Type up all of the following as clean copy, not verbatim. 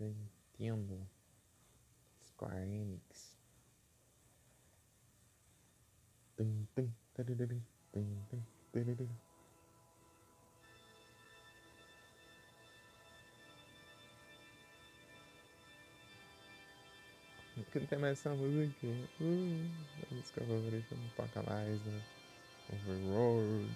Nintendo, Square Enix. Tum, tum, tadadadum, tum, tum, tadadadum. Cantei mais essa música. A música favorita não toca mais, né? Overworld.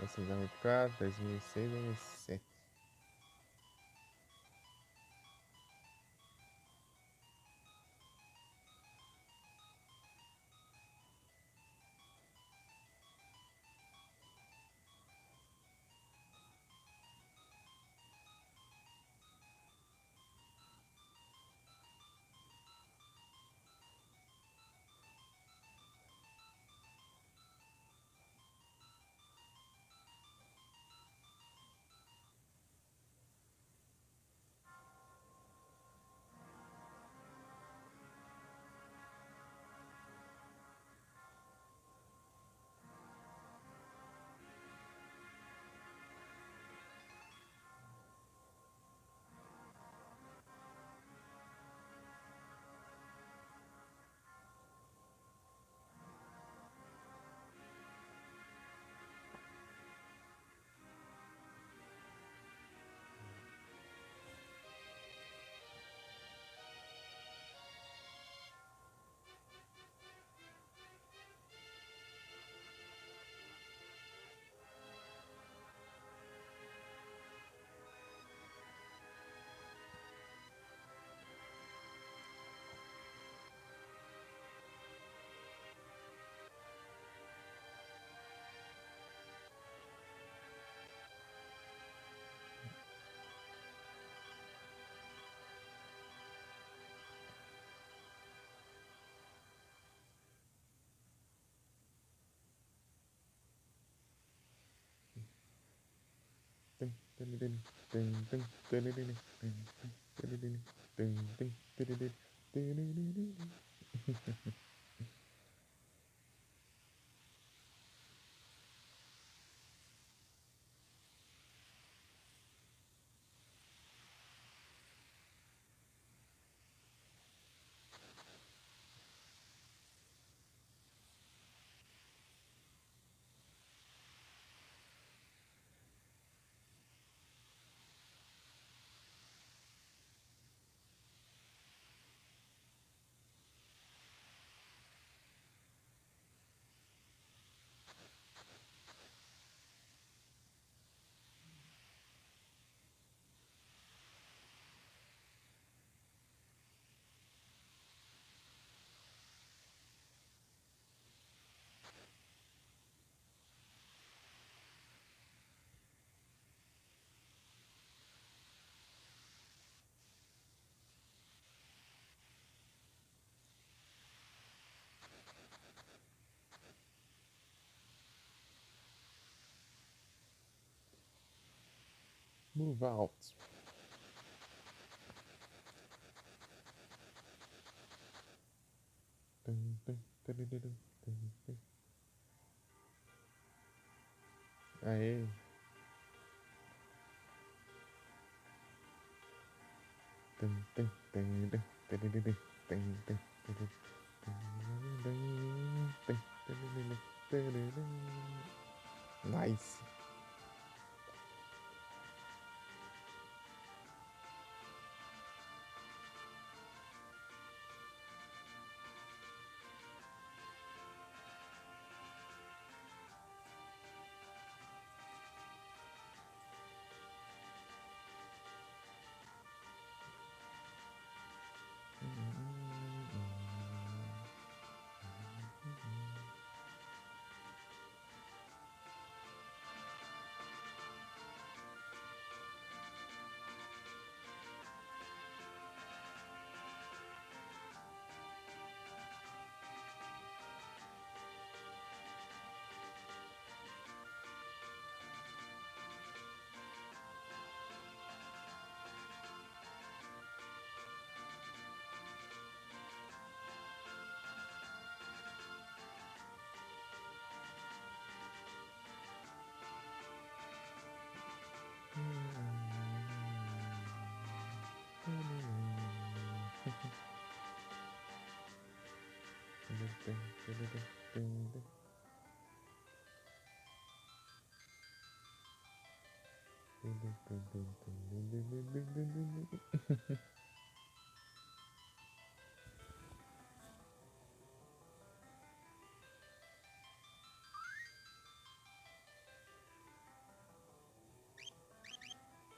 Essa 2004, 2006, 2007. Tum, tadadadum, tum, tum, tadadadum, tum, tum, tadadadum, tum, tum, tadadadum, tadadadum. Move out. Tum, tum, tadadadum, tum, tum. Aê. Tum, tum, tadadadum, tadadadum, tum, tum, tadadadum, tum, tadadadum, tadadadum. Nice. Que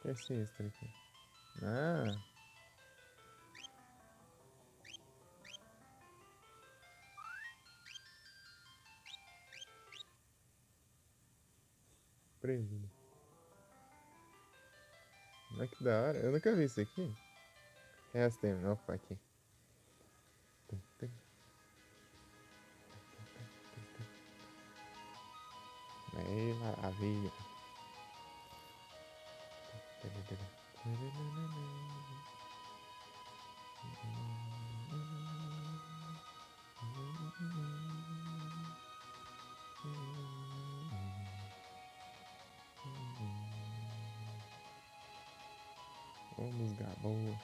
é esse extra aqui? Ah! Preso. Olha que da hora. Eu nunca vi isso aqui. É as tem. Opa, aqui. Aí, maravilha. Vamos, Gabão.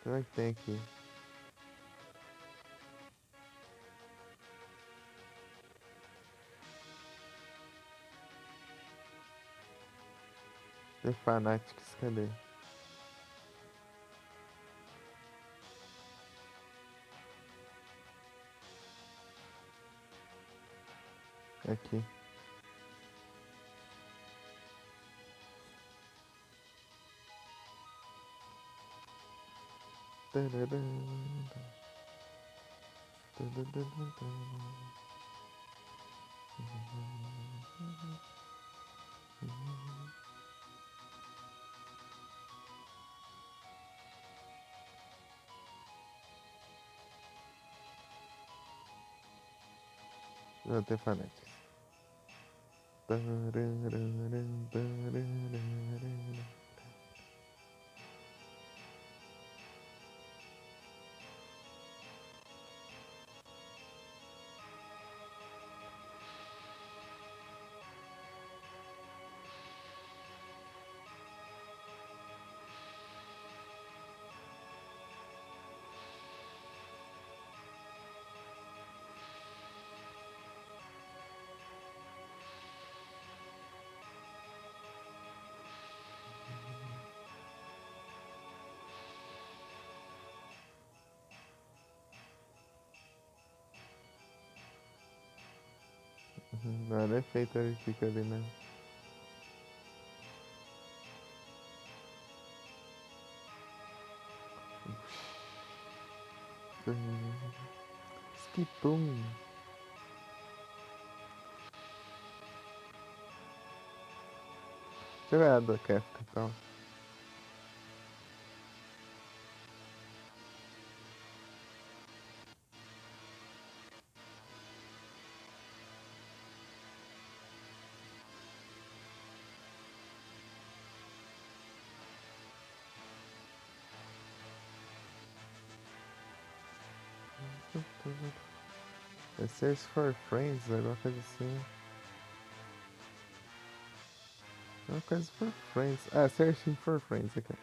Como é que tem aqui? The Fanatics, cadê? Aqui. Não, The Fanatics. Não, é feito ele fica ali, né? Skipum. Deixa eu ver a do Kefka, então. É Search for Friends, alguma coisa assim. Uma coisa for Friends. Ah, Searching for Friends, aqui.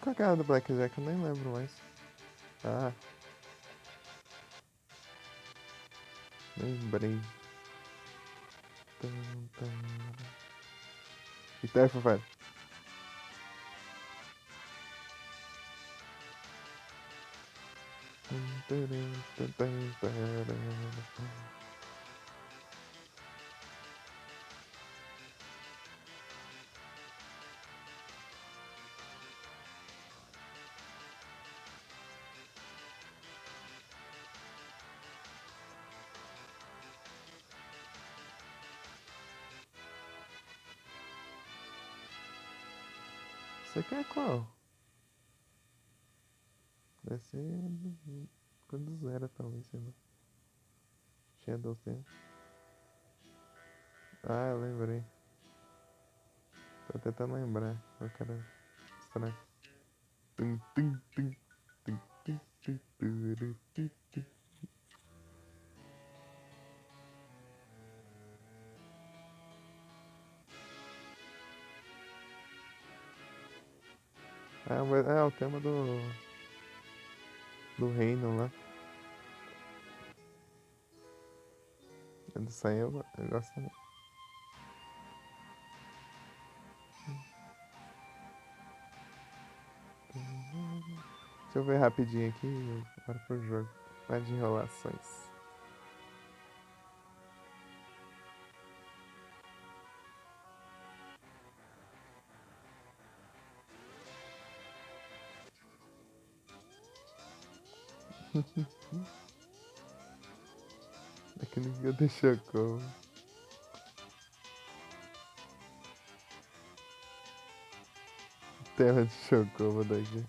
Qual que era do Blackjack? Eu nem lembro mais. Ah, lembrei. Tum, tum. E tá, Fafá? Você quer qual? Deve ser quando zero, talvez, sei lá. Shadow Dance. Ah, eu lembrei. Tô tentando lembrar. Eu quero estranho. Tum, tum, tum, tum, tum, tum, turu, tum, tum. Ah, mas é o tema do reino lá. Disso aí eu gosto também. Deixa eu ver rapidinho aqui, bora pro jogo. Mais de enrolações. É que ninguém deixou como. Tema de Chocobo daqui.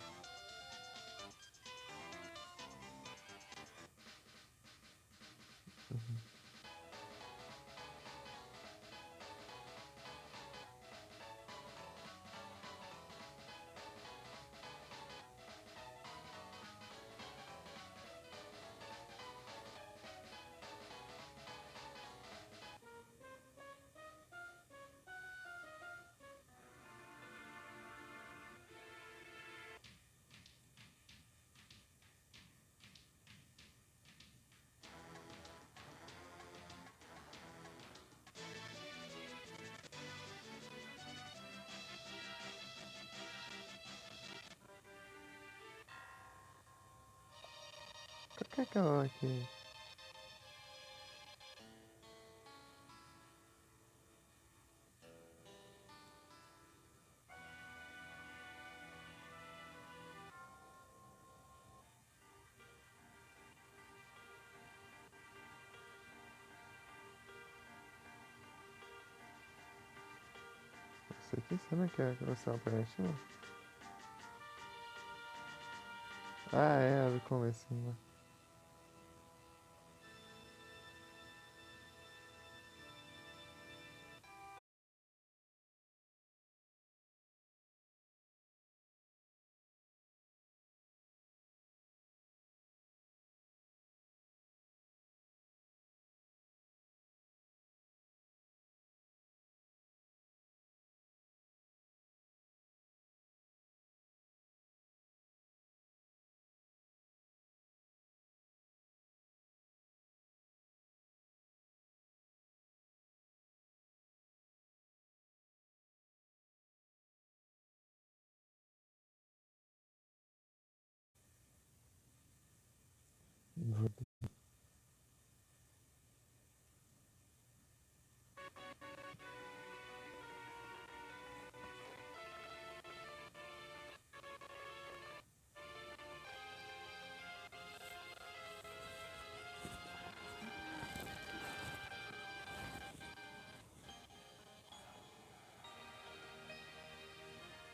Qual que é aquela aqui? Isso aqui, será que é a Crossão Operational? Ah, é, a do comecinho lá.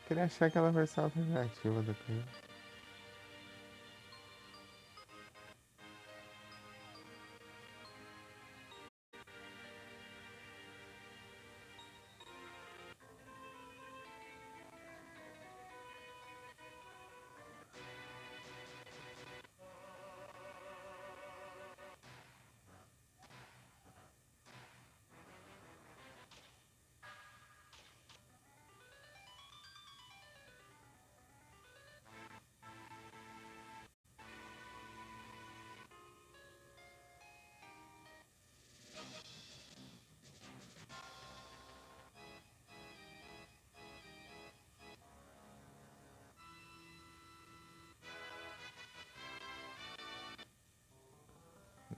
Queria achar aquela versão alternativa do clipe.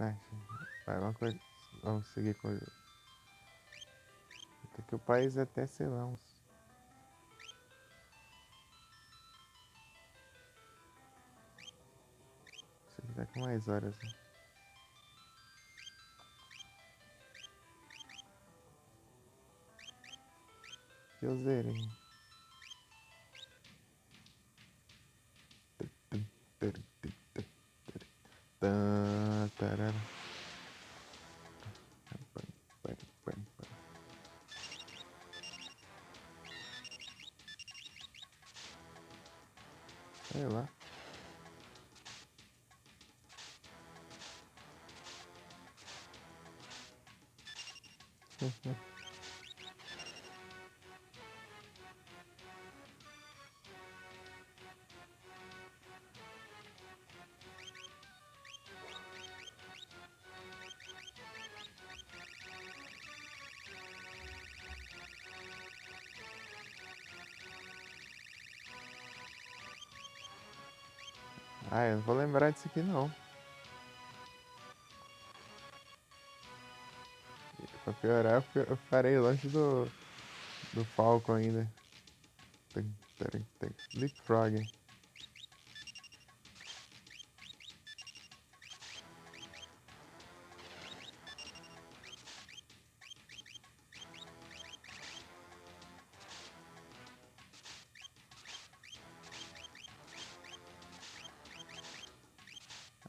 Ai, vai, vamos seguir com o jogo. Até que o país é até, sei lá, uns... Isso aqui tá com mais horas, né? Que eu zerei. Tarara. Sei lá. Ah, eu não vou lembrar disso aqui não. Pra piorar, eu farei longe do Falcon ainda. Leapfrog.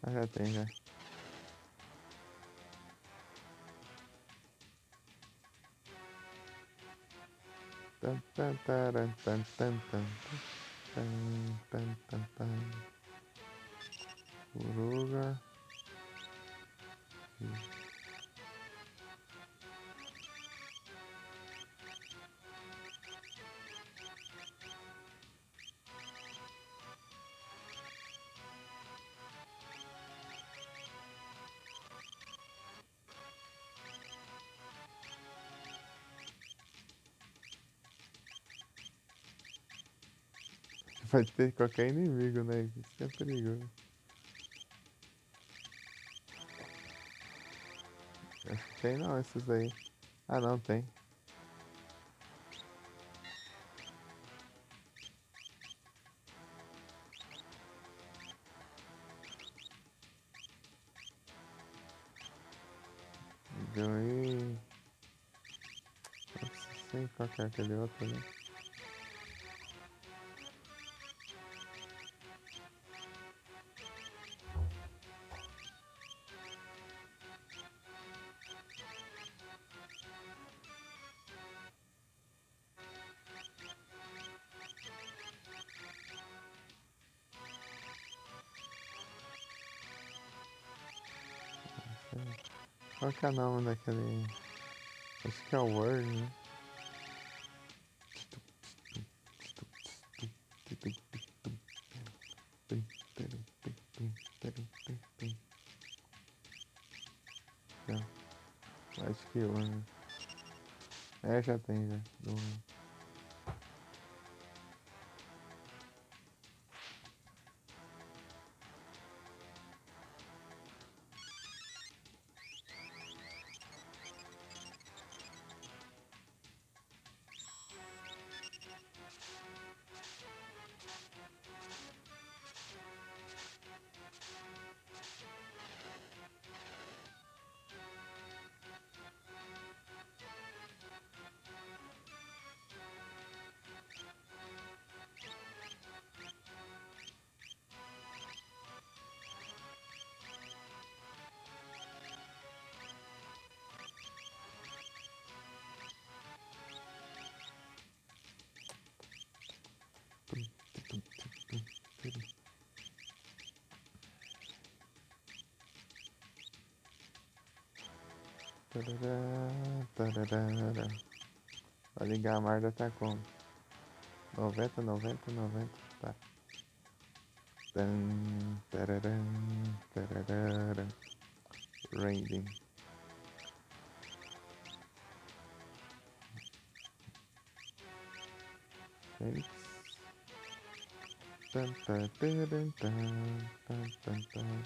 Ah, já tem, já. Tan, tan, taran, tan, tan, tan, tan, tan, tan, tan. Coruja. Pode ter qualquer inimigo, né? Isso que é perigoso. Acho que tem não, esses aí. Ah, não, tem. Deu aí. Não sei qual que é aquele outro ali. Qual que é o nome daquele. Acho que é o Word, né? Acho que Word. É, já tem, já. Vai ligar a Marda tá como? 90, 90, 90. Tá. Tan, tararam, tararara. Raiding. Fênix. Tan, tan, taran, tan, tan, tan, tan.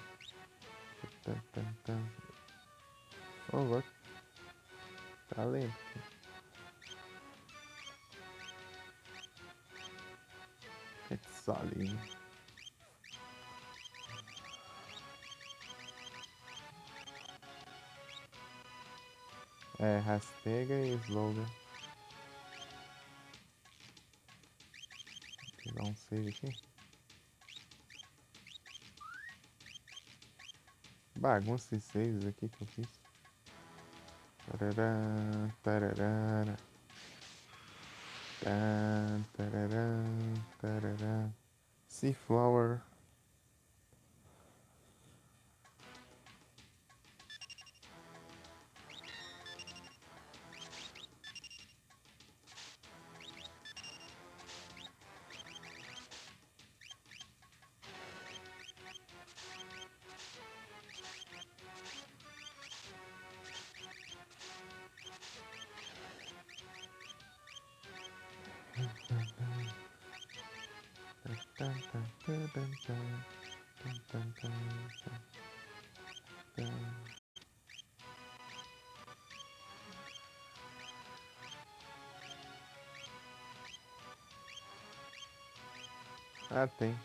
Tan, tan, tan. Ô, louco. Tá lento. Quetzalin. É, rastega e sloga. Vou dar um save aqui. Bagunça de saves aqui que eu fiz. Tarará, tarará. Tan, tarará, tarará. Seaflower. Tan, tan, tan, tan, tan, tan, tan, tan, tan. Ah, tem.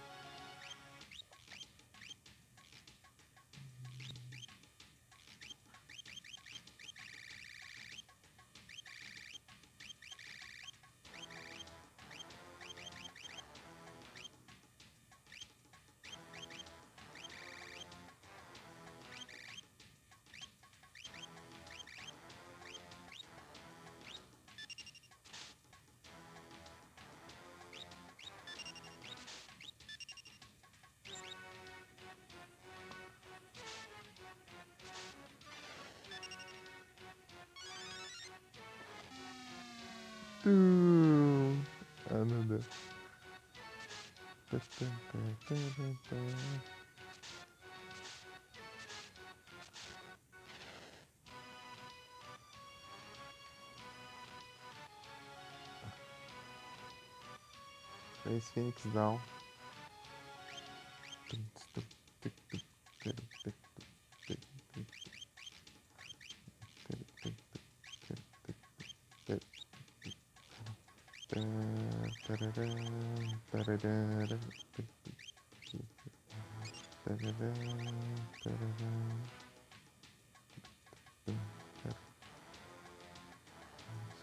Ah, não deu. Tan, tan, tan, tan, tan, tan. Fez Phoenix Down.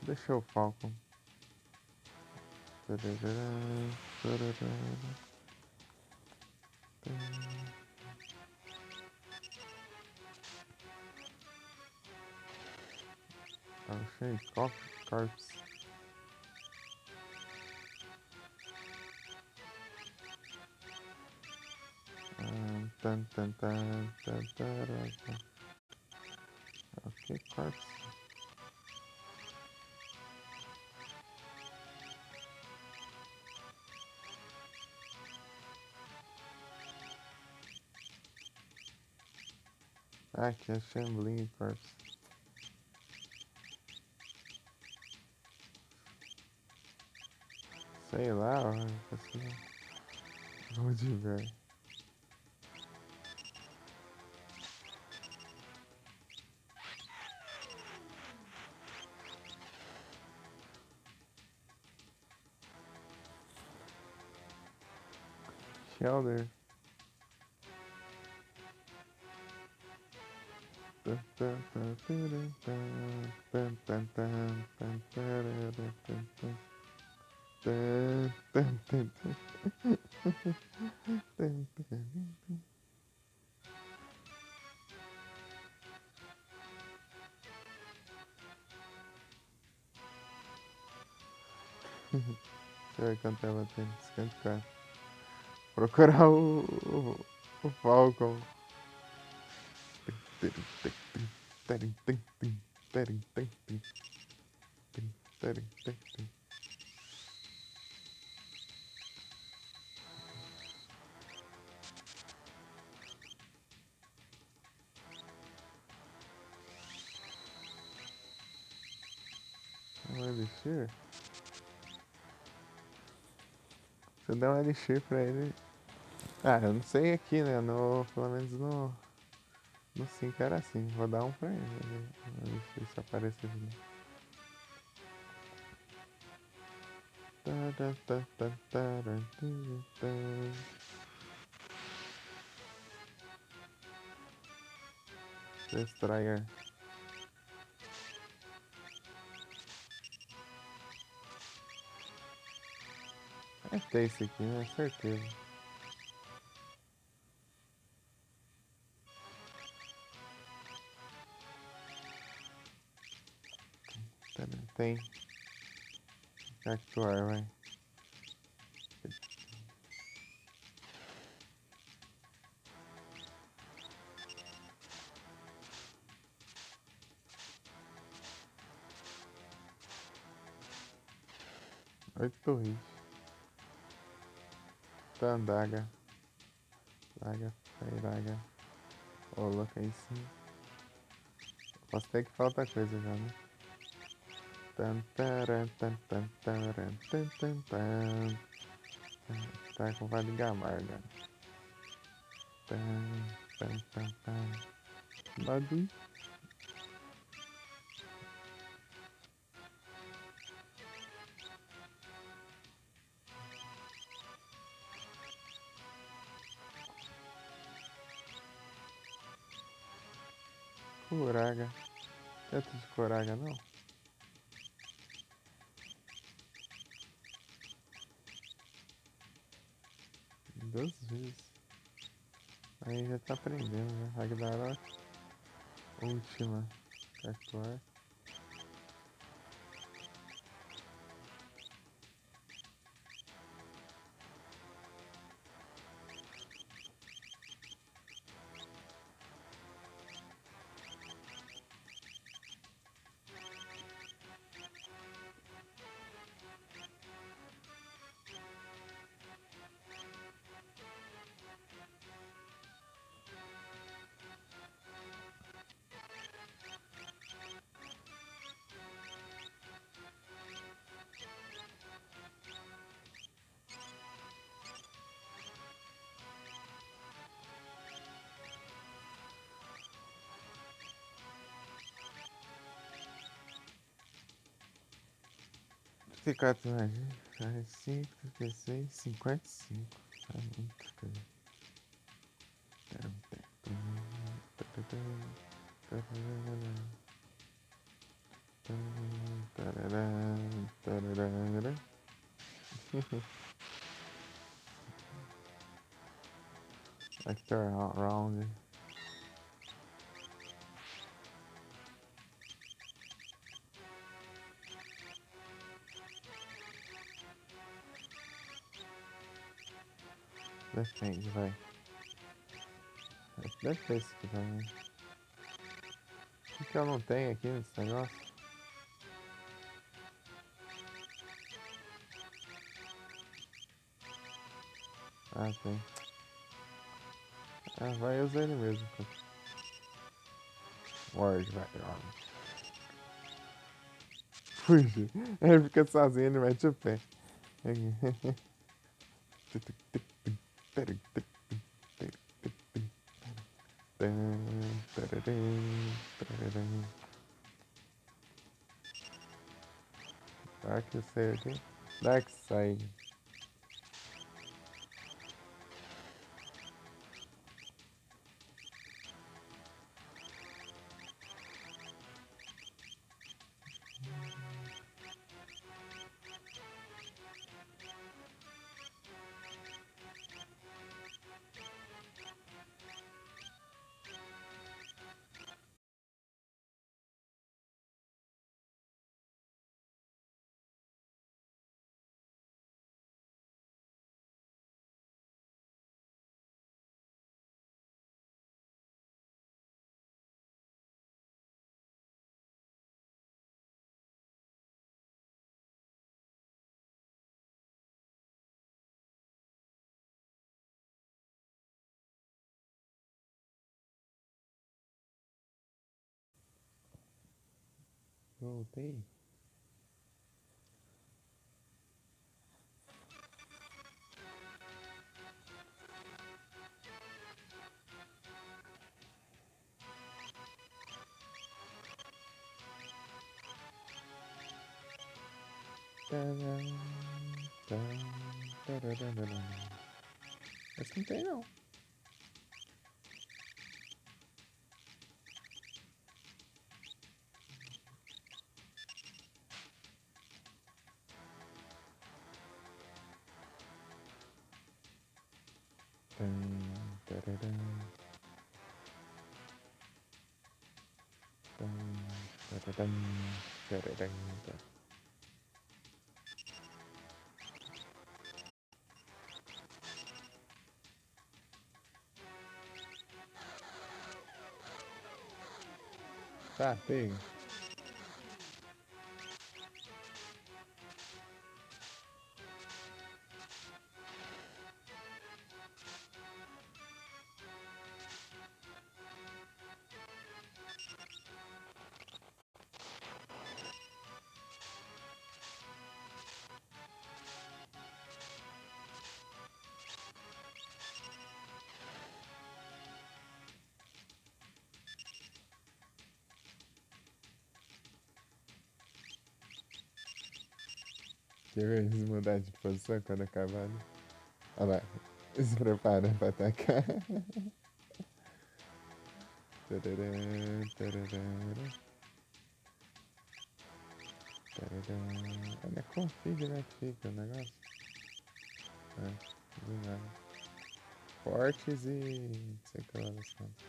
Deixa o Falcon. Achei Corpse. Tan, tan, tan, tan, tan. Ok, Corpse. Ah, aqui é Shambling Corpse. Sei lá, assim. Vamos de ver. Shelter. Deixa eu ver quanto ela tem. Descantar. Procurar o Falcon. Um elixir? Se eu der um elixir pra ele. Ah, eu não sei aqui, né? No, pelo menos no. No 5 era assim, vou dar um pra ele. Deixa se aparece aqui. Destroyer. É ter esse aqui, né? Certeza. Tem. Cactuar, vai. Oito hits. Tandaga. Daga. Feiraga. Ô, louco, aí sim. Posso ter que falta coisa já, né? Tan, taran, tan, tan, taran, tan, tan, tan. Tá com Vale Gamarga. Tan, tan, tan, tan. Bagulho. Coraga. Teto de coraga, não? Duas vezes. Aí já tá aprendendo, né? Ragnarok. Última. Cactuar. Quatro mais 5, 36, 55. Tá muito coisa. Extra round. Defende, vai. Deve ter esse aqui também. O que eu não tenho aqui nesse negócio? Ah, tem. Ah, vai usar ele mesmo. Word, vai. Fuge. Ele fica sozinho, ele mete o pé. Dark Side. Dark Side. Voltei. Esse não tem não. Tá, pega. Quer ver eles mudar de posição quando acabar, né? Olha lá. Se prepara pra atacar. Tararã, tararã, tararã. Olha, config, né? Que fica o negócio. É, do nada. Fortes e... não sei o que lá das contas.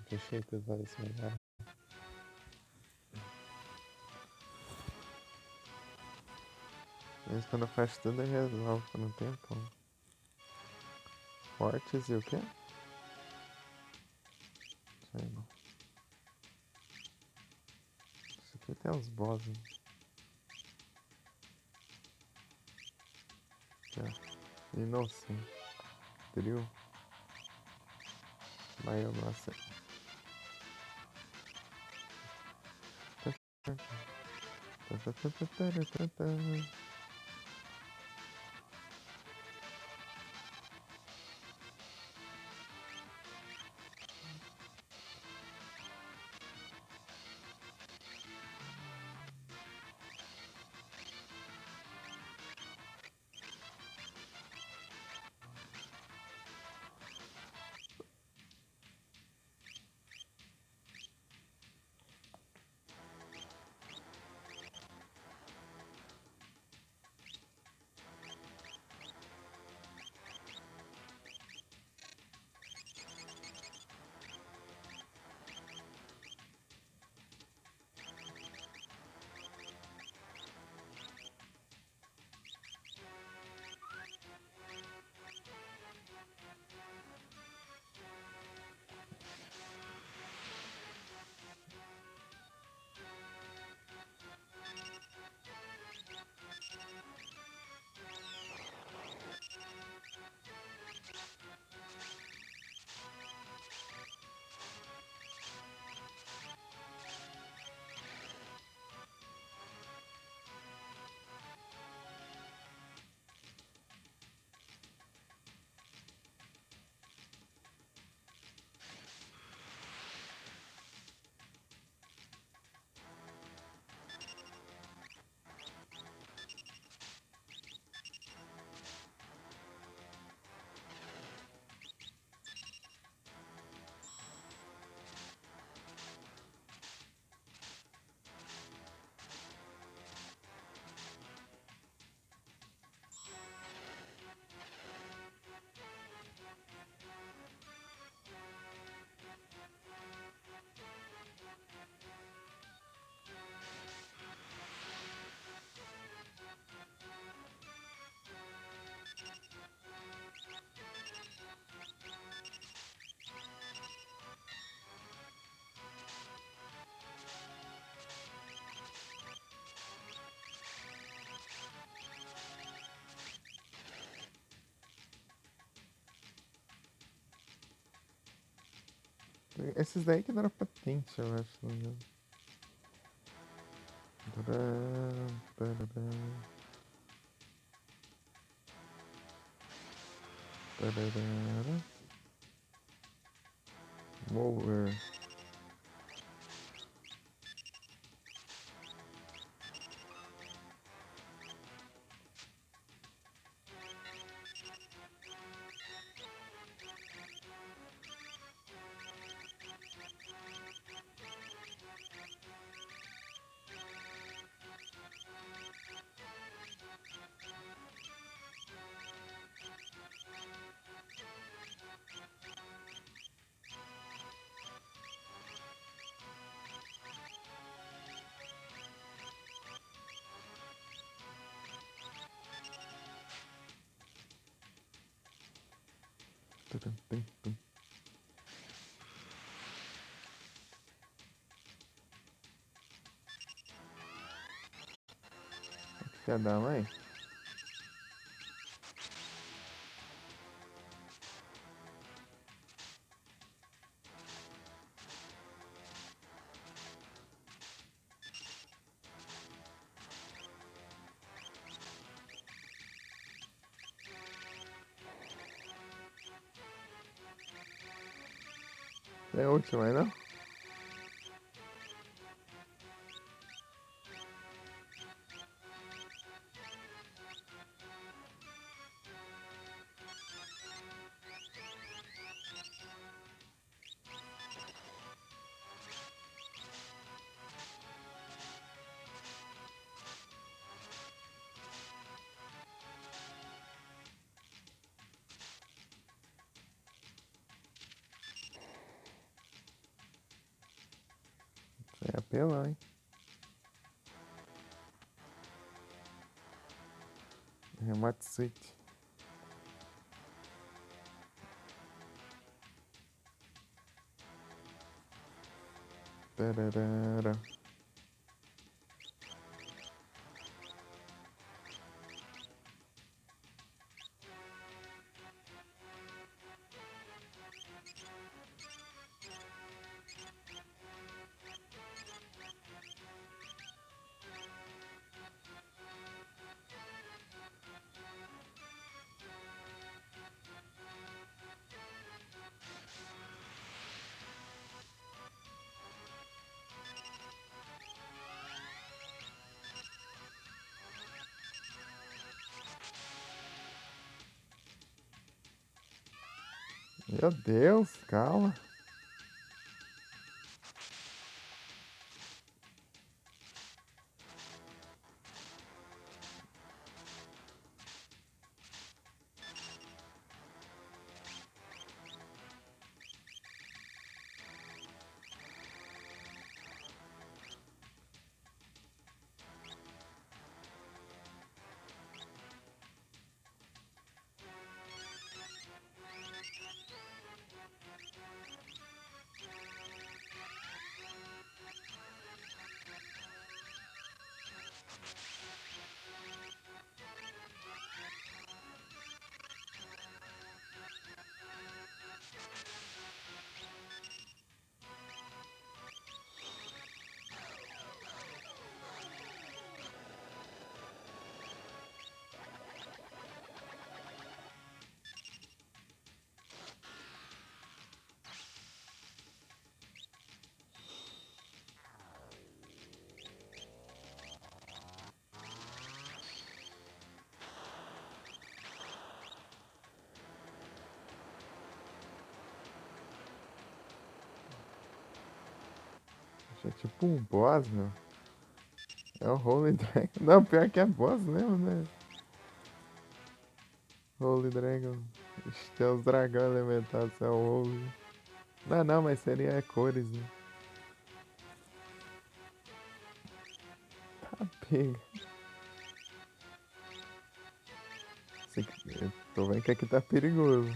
Fechei tudo para esse melhor. Mas quando faz tudo, eu resolvo por um tempo. Fortes e o quê? Sei não. Isso aqui tem uns boss, hein? Inocente. Trio. Mas eu não aceito. Esses daí que deram patente, eu acho. Não me engano. Tcharam, tcharam, tcharam. Mover. Tcharam, tum, tum. Quer dar, mãe? É a última, não? É apelão, hein? Remate City. Tararara. Meu Deus, calma. É tipo um boss, meu. É o Holy Dragon. Não, pior que é boss mesmo, né? Holy Dragon. Ixi, tem os dragões elementados, é o Holy. Não, não, mas seria cores, né? Tá pega. Eu tô vendo que aqui tá perigoso.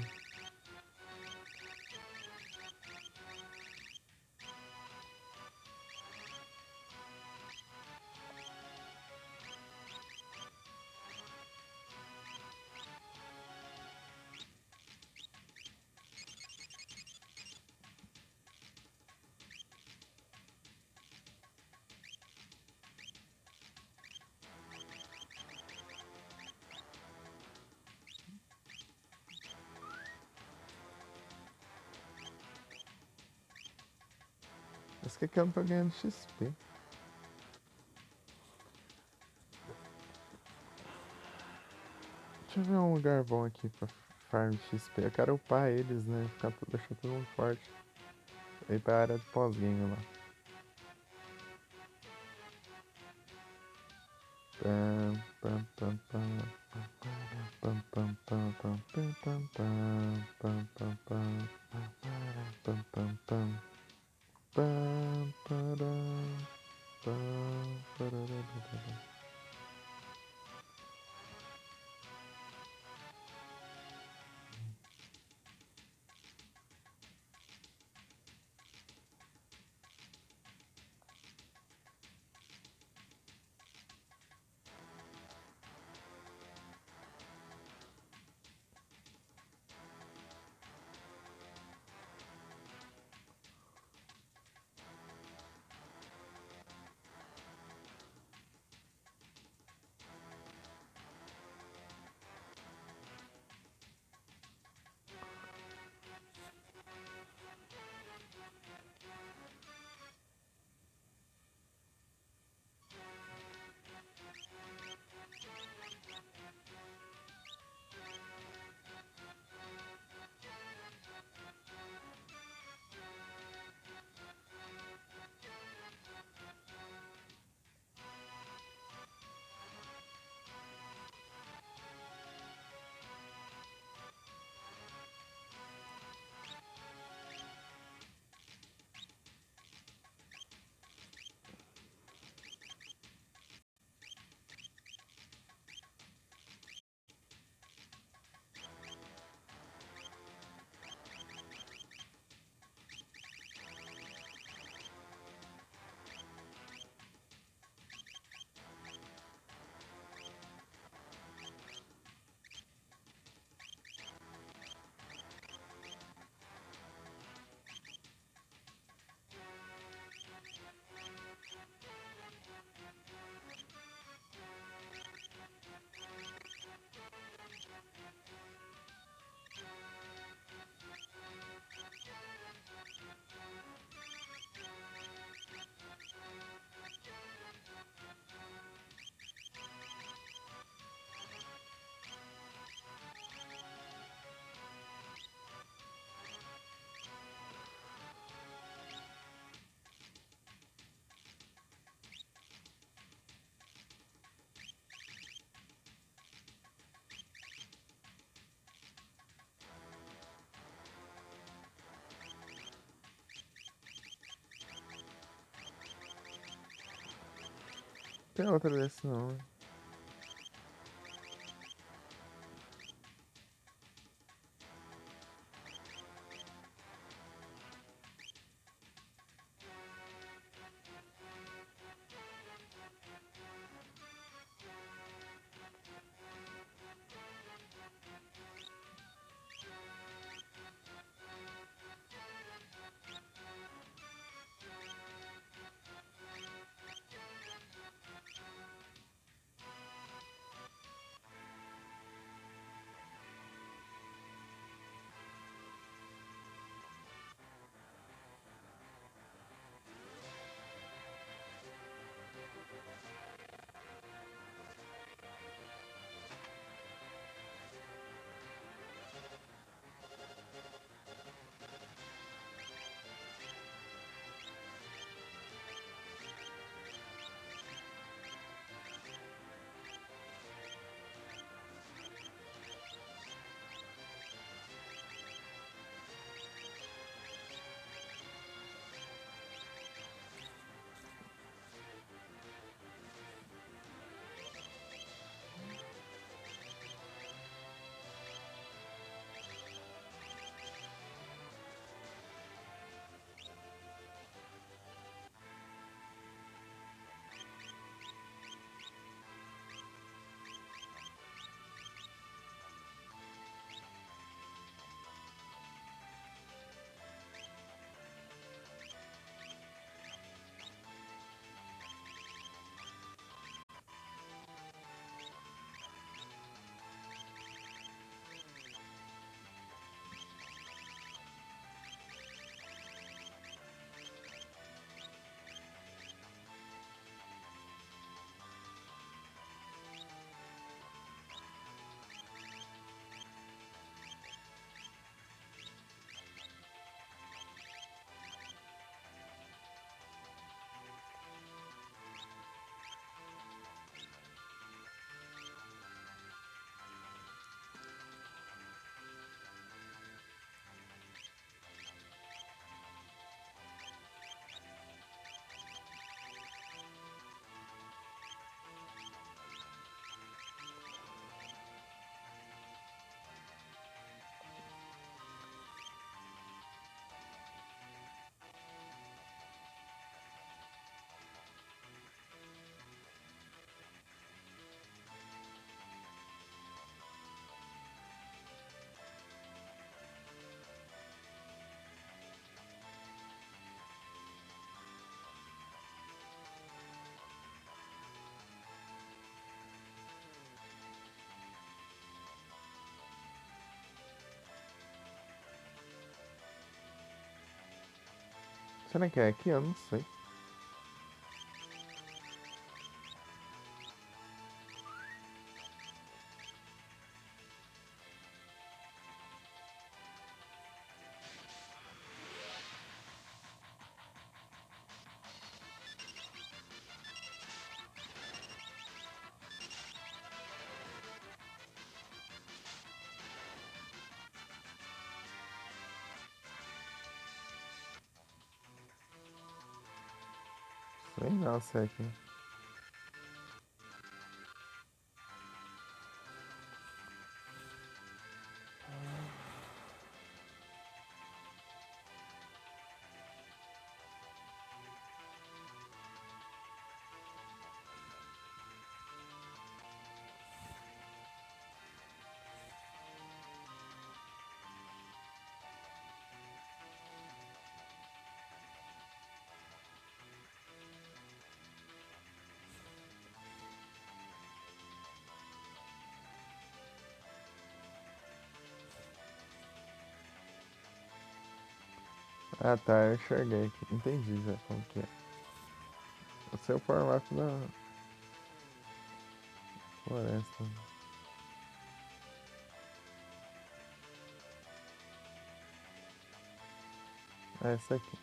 Mas que eu não tô ganhando XP. Deixa eu ver um lugar bom aqui pra farm XP. Eu quero upar eles, né? Deixar todo mundo forte. Ir pra área de pós-game lá. Pam, pam, pam, pam. Pam, pam, pam, pam, pam, pam, pam, pam, pam, pam, pam, pam, pam. Pam, param, pam, parararara. Tem outra desse não, né? Será que é aqui? Eu não sei. Sei não se é aqui. Ah tá, eu enxerguei aqui. Entendi já como que é. O seu formato da floresta. É essa aqui.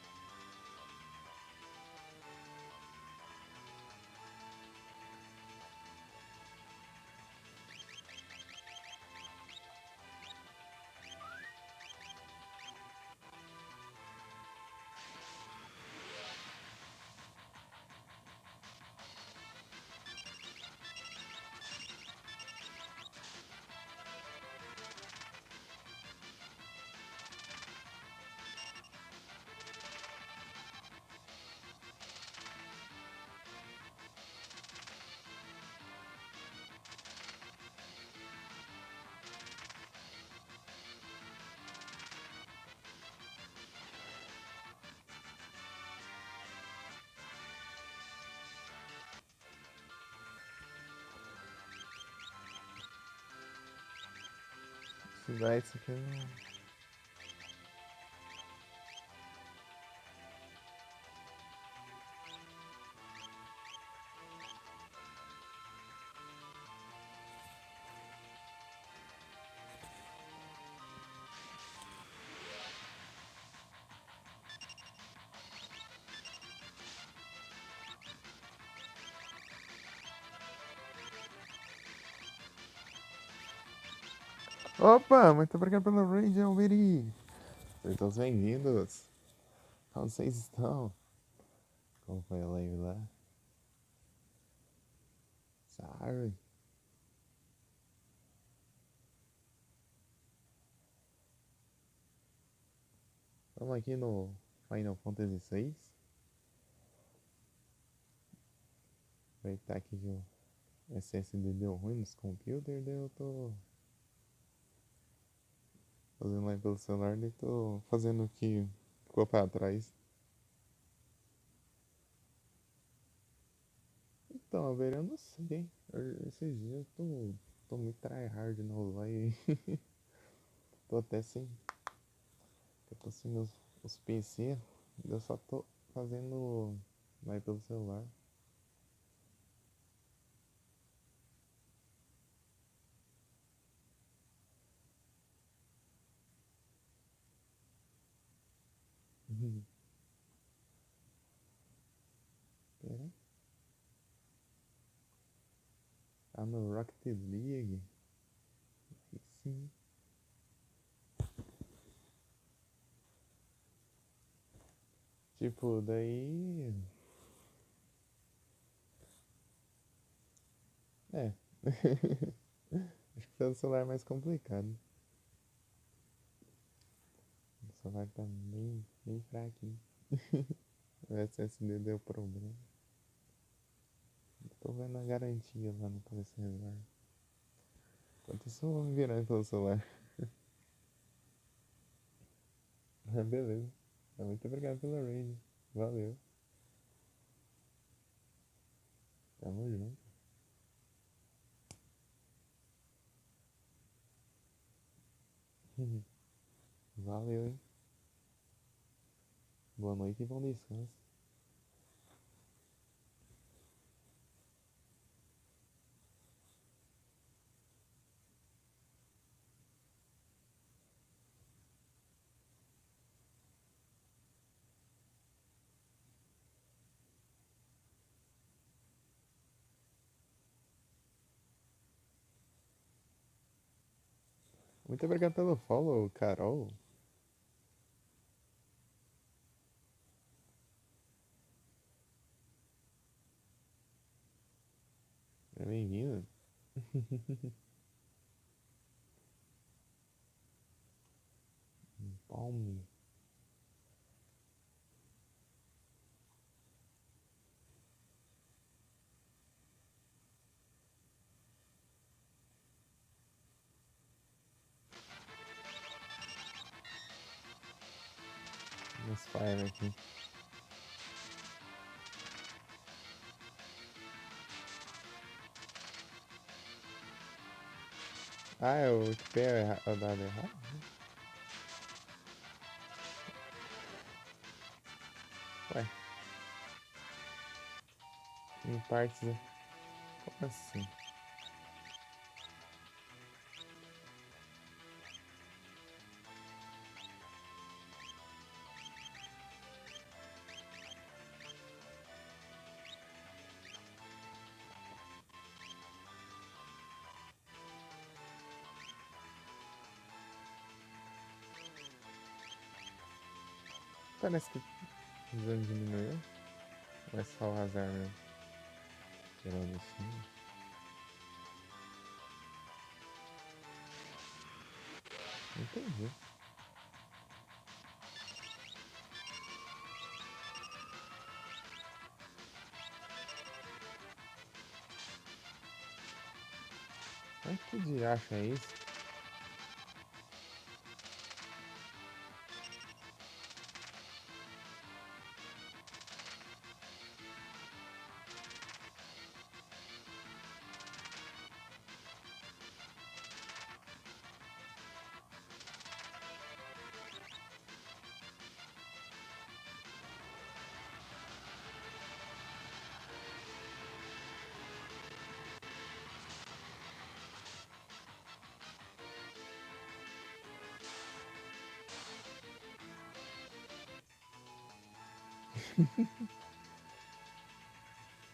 Estudar isso aqui não. Opa, muito obrigado pelo raid, Alberi. Sejam todos bem-vindos. Onde vocês estão? Como foi a live lá? Sorry. Estamos aqui no Final Fantasy VI. Aproveitar aqui que o SSD deu ruim nos computers, daí eu tô fazendo live pelo celular, daí tô fazendo o que ficou pra trás. Então, a ver, eu não sei, hein? Esses dias tô muito tryhard no lá e tô até sem. Eu tô sem os PC, eu só tô fazendo live pelo celular. Pera. Tá no Rocket League. Aí sim. Tipo, daí. É. Acho que pelo celular é mais complicado. O celular tá bem fraquinho. O SSD deu problema. Tô vendo a garantia lá no PC Reserva. Enquanto isso, eu vou me virar pelo celular. Beleza. Muito obrigado pela raid. Valeu. Tamo junto. Valeu, hein? Boa noite e bom descanso. Muito obrigado pelo follow, Carol. É bem-vindo. Palme. Meus fire aqui. Ah, eu equipei o dado errado? Ué, em partes, né? Como assim? Parece que o dano diminuiu. Ou é só o azar mesmo? Geralmente sim. Entendi. Mas que diacho é isso?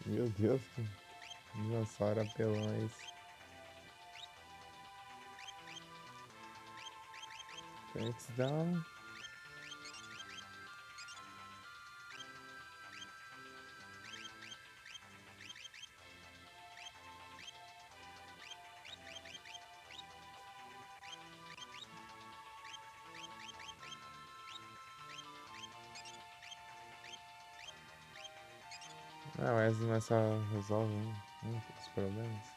Meu Deus, que dinossauro apelão é esse? Thanks, down. Ah, mas não é só resolve os problemas.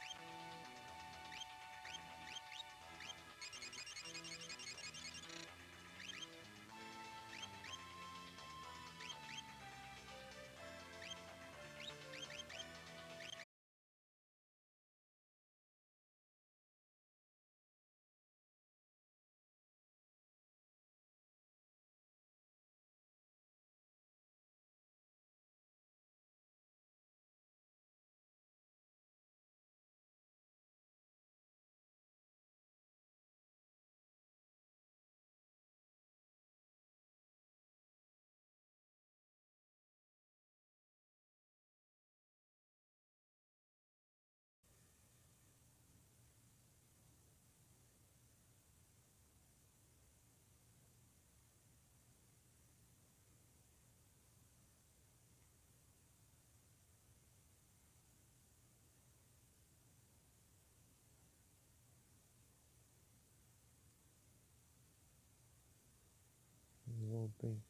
Voltei.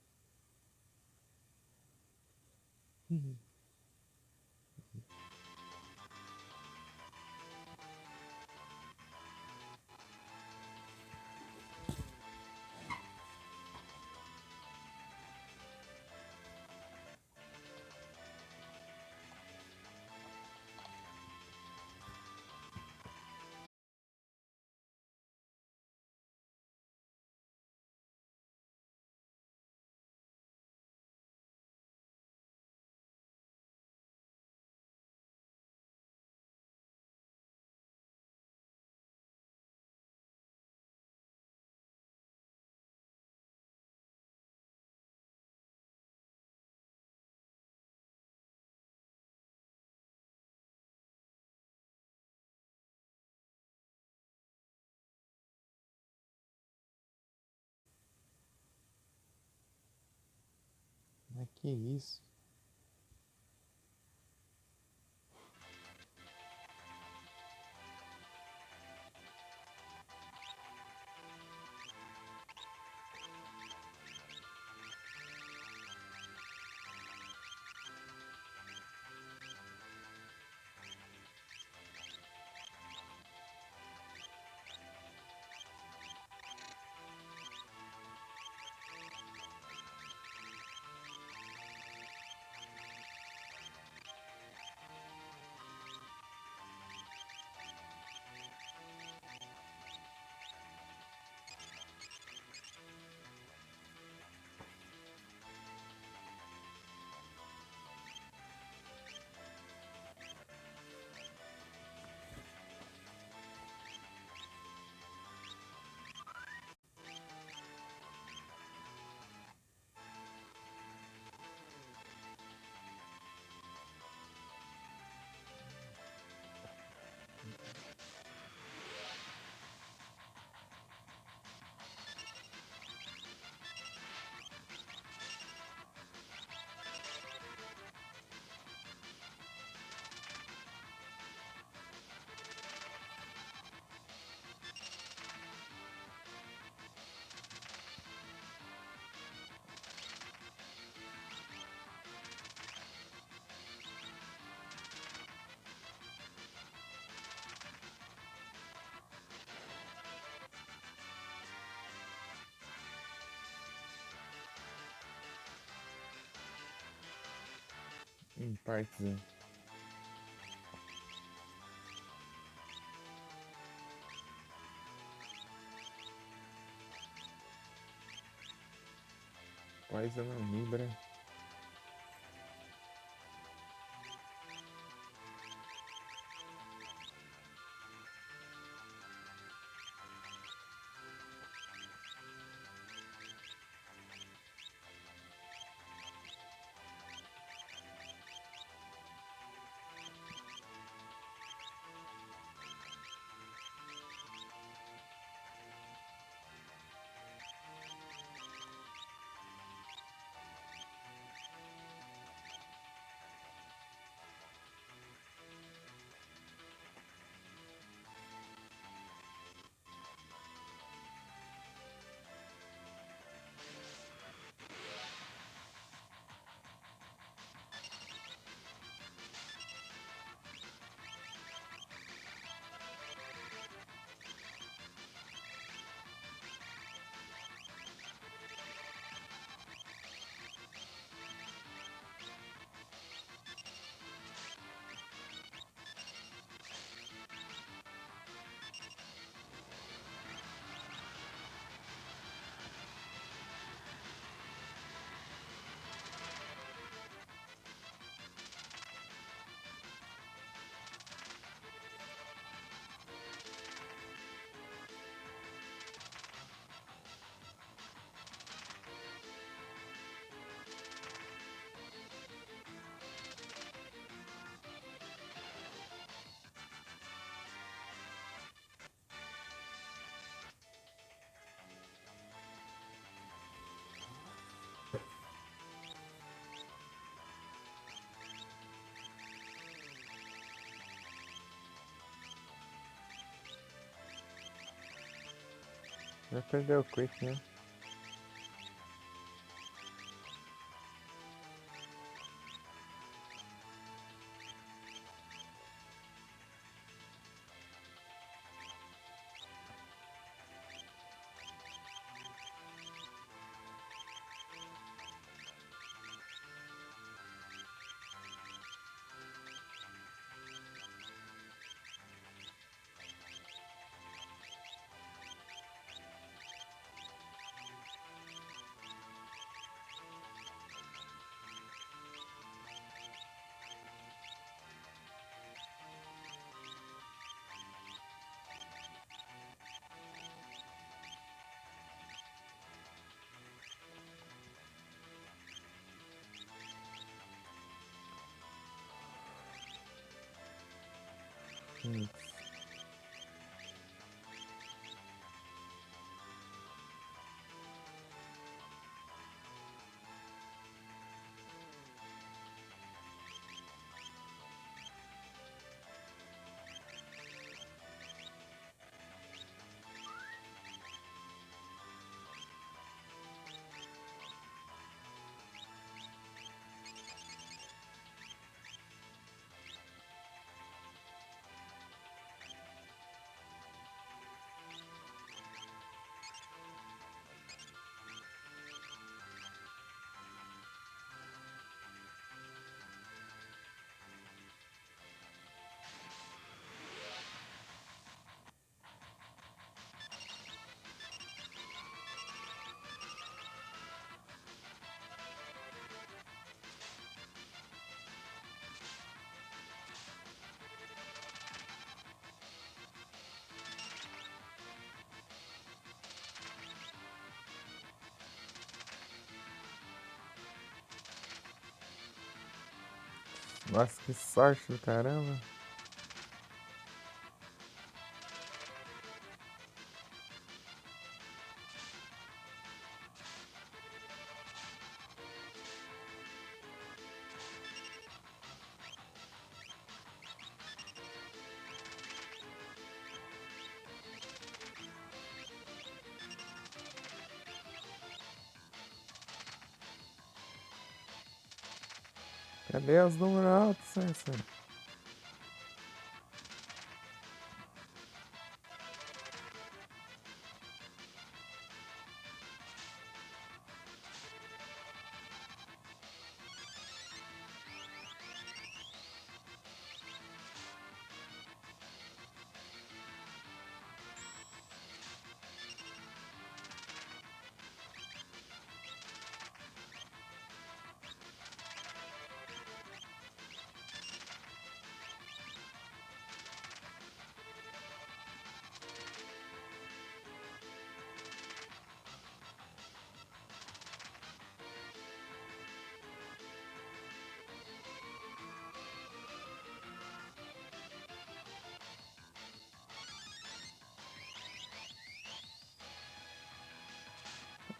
Que isso? Partezinho. Poison não Libra. Já perdeu o quick, né? Hum. Nossa, que sorte do caramba. Cadê os números altos, César?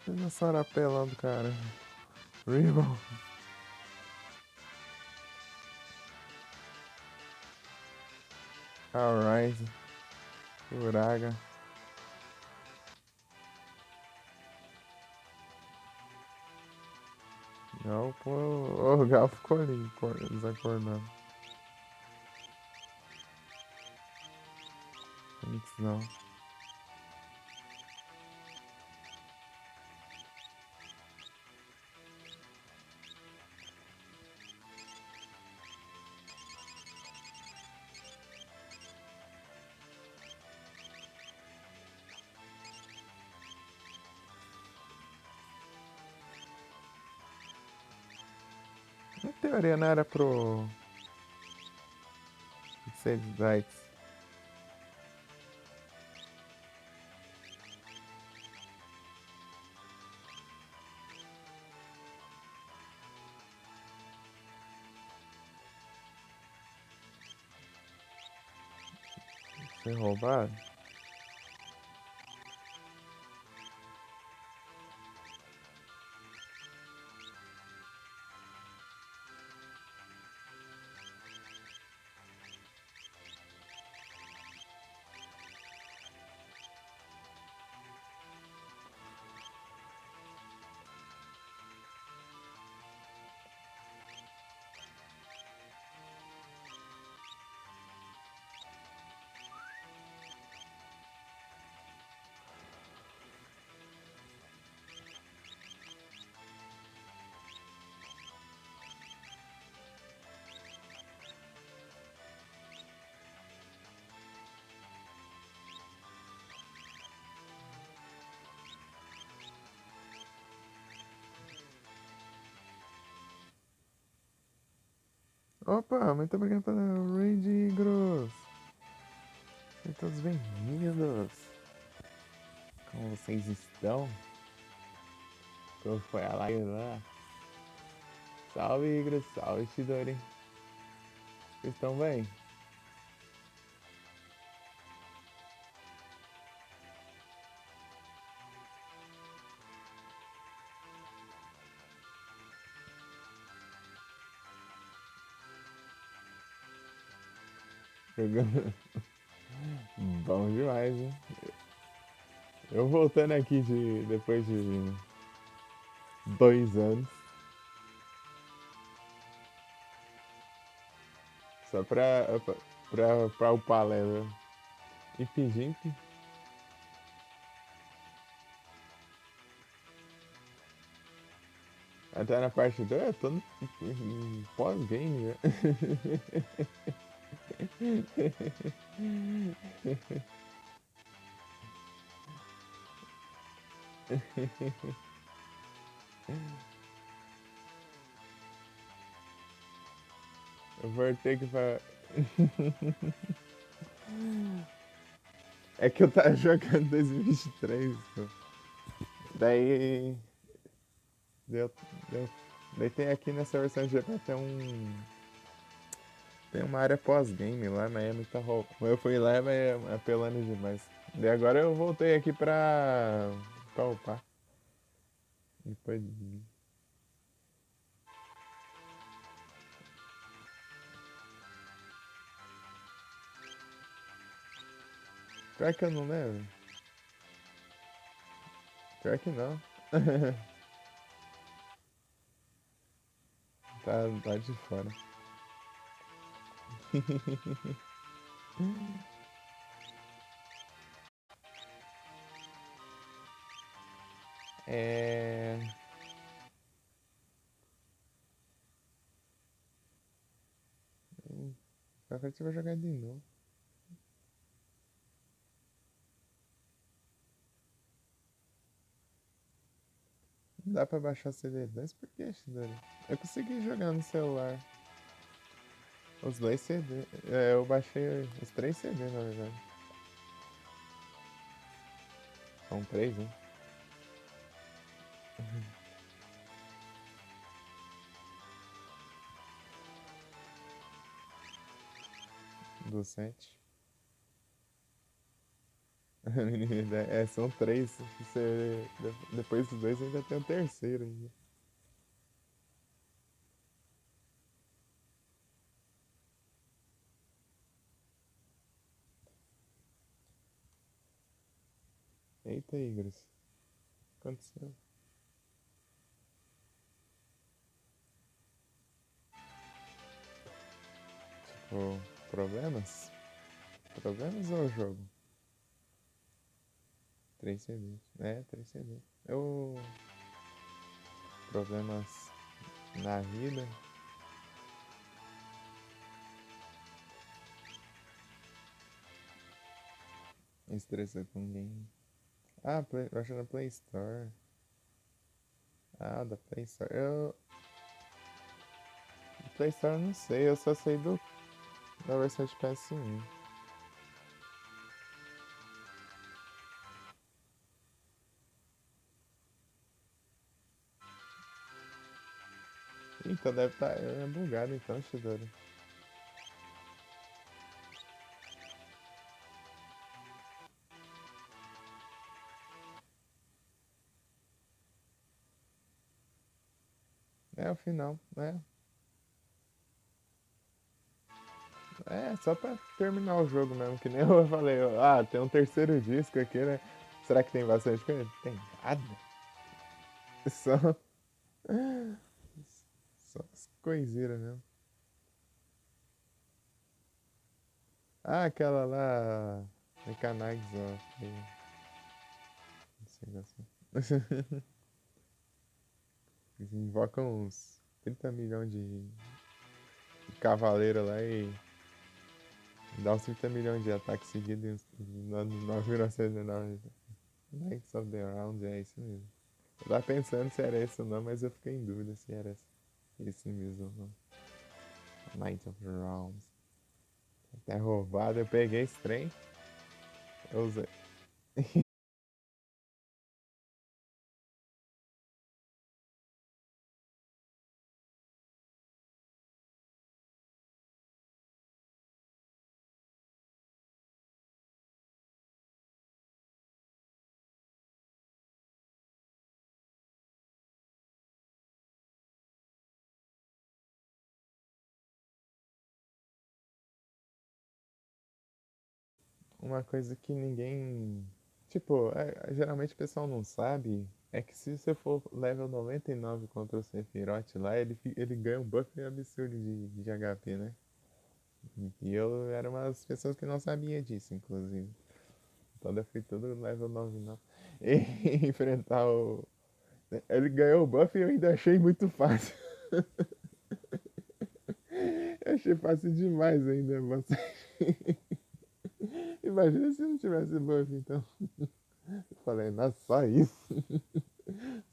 Dinossauro apelão do cara. Ribbon. Alright. Uraga. Galpo. Oh, o Galpo ficou ali, desacordando. Fênix não. Em teoria não era pro Save Rights. Ser roubado? Opa, muito obrigado pelo raid, Gross. Sejam todos bem-vindos. Como vocês estão? Como foi a live lá? Salve, Igor. Salve, Shidori. Vocês estão bem? Jogando. Bom demais, hein? Eu voltando aqui depois de 2 anos. Só pra upar a level. Impingimp. Até na parte 2, eu tô no pós-game, né? Eu voltei aqui pra. É que eu tava jogando 2023, pô. Daí. Deu, deu. Daí tem aqui nessa versão de GP até um. Tem uma área pós-game lá, mas é muita roupa. Eu fui lá, mas é apelando demais. E agora eu voltei aqui pra upar. Depois. Pior que eu não lembro. Pior que não. Tá de fora. É. Pra frente vai jogar de novo. Não dá pra baixar o CD2 por que, Shidori? Eu consegui jogar no celular. Os dois CD. É, eu baixei os três CD, na verdade. São três, né? Do 7. É, são três. Depois dos dois ainda tem o terceiro ainda. Eita, Igris. O que aconteceu? Tipo, problemas? Problemas ou o jogo? 3 CDs. É, 3 CDs. Eu. Problemas na vida. Estressa com game. Ah, eu acho na Play Store. Ah, da Play Store. Play Store eu não sei, eu só sei da versão de PS1. Então deve estar bugado então, Shidori. É o final, né? É, só pra terminar o jogo mesmo, que nem eu falei, ah, tem um terceiro disco aqui, né? Será que tem bastante coisa? Tem nada. Só, só as coiseiras mesmo. Ah, aquela lá. Mechanics, ó. Não sei assim. Eles invocam uns 30 milhões de cavaleiro lá e dá uns 30 milhões de ataques seguidos no ano 1909. Knights of the Round, é isso mesmo. Eu tava pensando se era esse ou não, mas eu fiquei em dúvida se era esse mesmo ou não. Knights of the Round. Até roubado, eu peguei esse trem. Eu usei. Uma coisa que ninguém. Tipo, geralmente o pessoal não sabe. É que se você for level 99 contra o Sephiroth lá, ele ganha um buff absurdo de HP, né? E eu era uma das pessoas que não sabia disso, inclusive. Então eu fui todo level 99. E enfrentar o. Ele ganhou o buff e eu ainda achei muito fácil. Eu achei fácil demais ainda. Mas... Imagina se não tivesse buff, então. Eu falei, nossa, só isso.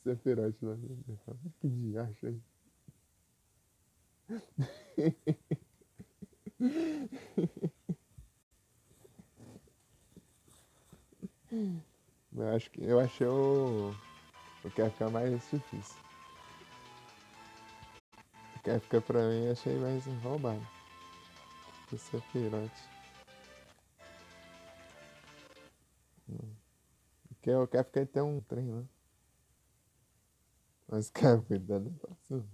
Sephiroth lá. Que diacho aí. Eu achei o Kefka mais difícil. O Kefka pra mim eu achei mais roubado. do Sephiroth. Porque o Kefka tem um trem, né? Mas cara, cuidado, negócio.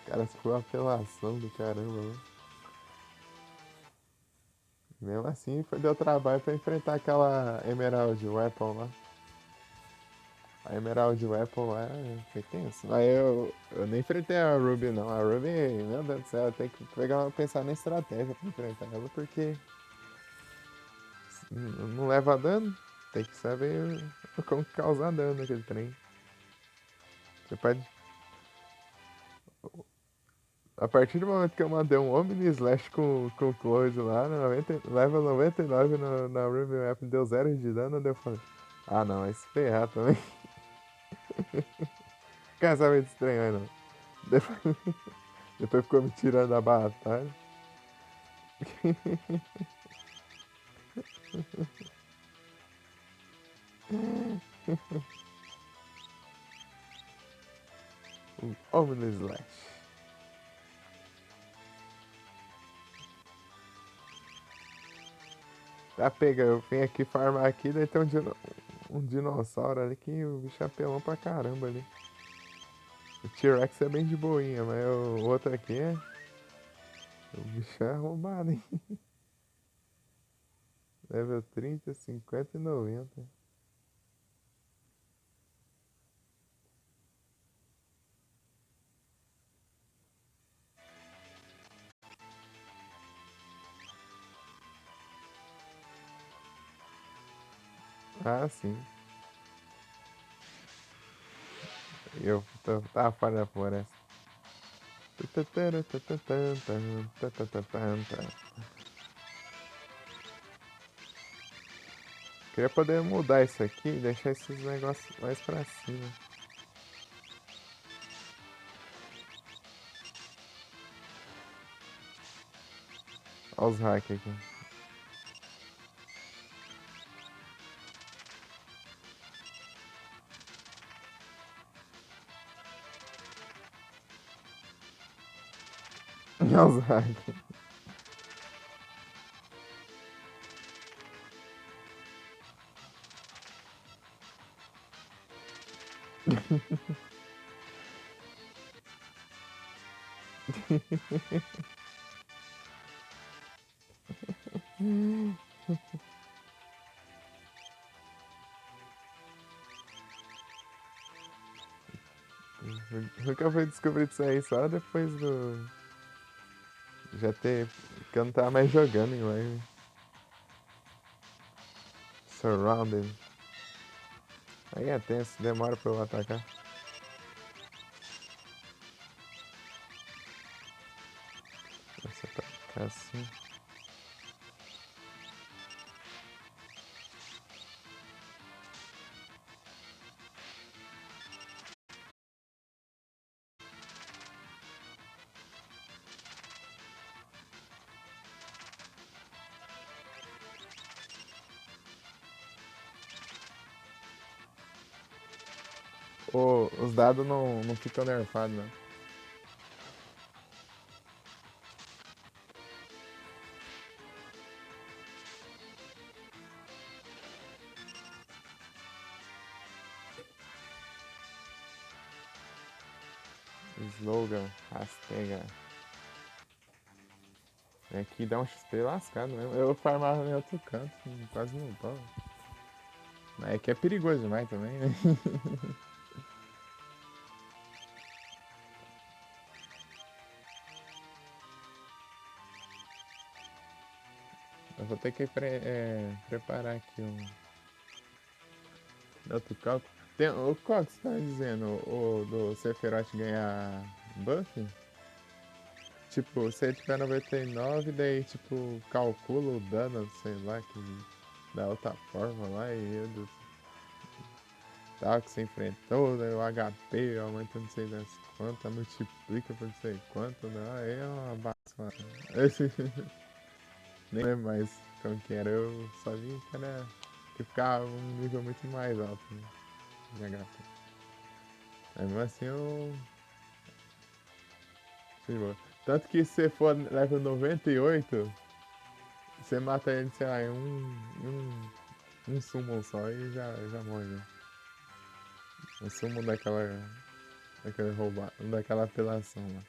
Cara, ficou uma apelação do caramba, né? Mesmo assim, deu trabalho pra enfrentar aquela Emerald Weapon lá. A Emerald Weapon lá foi tenso. Aí eu nem enfrentei a Ruby, não. A Ruby, meu Deus do céu, tem que pensar na estratégia pra enfrentar ela, porque não leva dano. Tem que saber como causar dano naquele trem. Você pode. A partir do momento que eu mandei um Omni Slash com Close lá, leva 99 na Ruby Weapon, deu 0 de dano, daí eu falei, ah não, vai se ferrar também. Quer saber desse trem aí não. Depois, depois ficou me tirando da batalha. Um Omni Slash. Tá pega, eu vim aqui farmar aqui, daí tem um dinossauro ali que o bicho é apelão pra caramba ali. O T-Rex é bem de boinha, mas o outro aqui é. O bicho é roubado, hein? Level 30, 50 e 90. Ah, sim. Eu tava fora da floresta. Queria poder mudar isso aqui e deixar esses negócios mais pra cima. Olha os hacks aqui. Olha os hacks. Nunca fui descobrir isso aí só depois do. Já ter. Que eu não tava mais jogando em live. Surrounded. Aí é tenso, demora pra eu atacar. Essa pra ficar assim. Os dados não ficam nerfados, não. Slogan, rastega. Aqui dá um XP lascado mesmo. Eu farmava em outro canto, quase não tava. Mas é que é perigoso demais também, né? Eu vou ter que preparar aqui outro cálculo. Qual que você tá dizendo? O do Sephiroth ganhar buff? Tipo, se ele tiver 99, daí tipo, calcula o dano, sei lá, que da outra forma lá e eu tal que você enfrentou, daí o HP aumenta não sei das quantas, multiplica por não sei quanto, não, aí é uma base. Nem lembro mais como que era, eu só vi que era que ficava um nível muito mais alto, né, de HP. Mas mesmo assim eu. Tanto que se você for level 98, você mata ele, sei lá, em um summon só e já morre. Né? O summon daquela roubar, daquela apelação lá.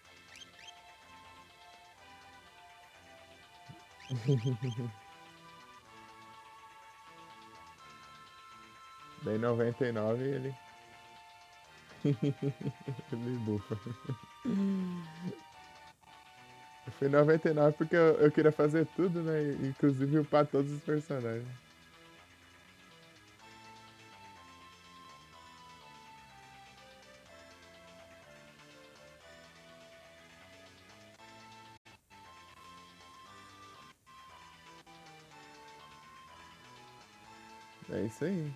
Daí 99 ele. ele bufa. Eu fui 99 porque eu queria fazer tudo, né? Inclusive upar todos os personagens. É isso aí.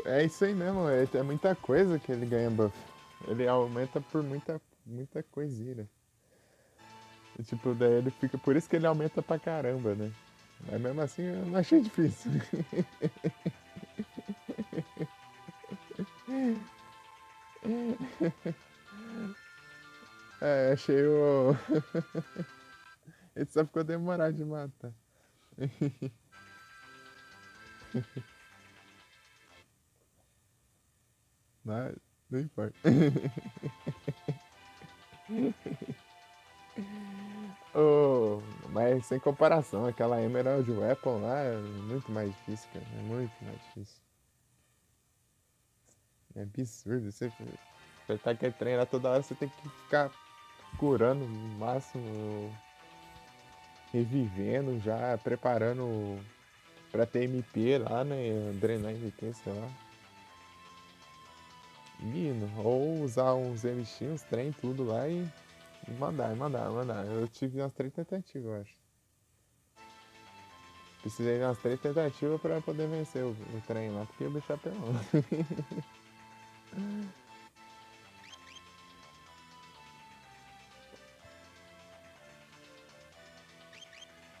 É isso aí mesmo. É muita coisa que ele ganha buff. Ele aumenta por muita coisinha. E, tipo, daí ele fica. Por isso que ele aumenta pra caramba, né? Mas mesmo assim eu não achei difícil. Achei o. Ele só ficou demorado de matar. Mas não importa. Oh, mas sem comparação, aquela Emerald Weapon lá é muito mais difícil, cara. É muito mais difícil. É absurdo. Você tá querendo treinar toda hora, você tem que ficar curando o máximo, revivendo já, preparando pra ter MP lá, né? Drenar MP, sei lá. Indo. Ou usar uns MX, uns trem, tudo lá e mandar. Eu tive umas 3 tentativas, eu acho. Precisei de umas 3 tentativas pra poder vencer o trem lá, porque o bicho é apelão.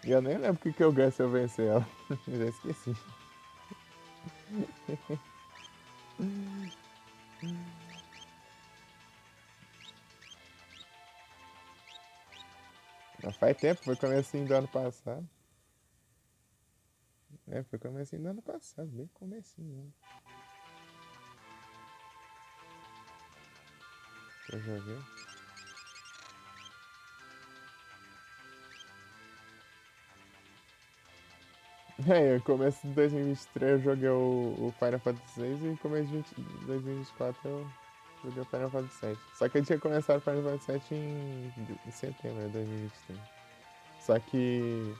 E eu nem lembro o que eu ganho se eu vencer ela. Eu já esqueci. Mas faz tempo, foi comecinho do ano passado. Foi comecinho do ano passado, bem comecinho, né? Que eu joguei. No começo de 2023 eu joguei o Final Fantasy VI e no começo de 2024 eu joguei o Final Fantasy VII. Só que eu tinha começado o Final Fantasy VII em setembro de 2023. Só que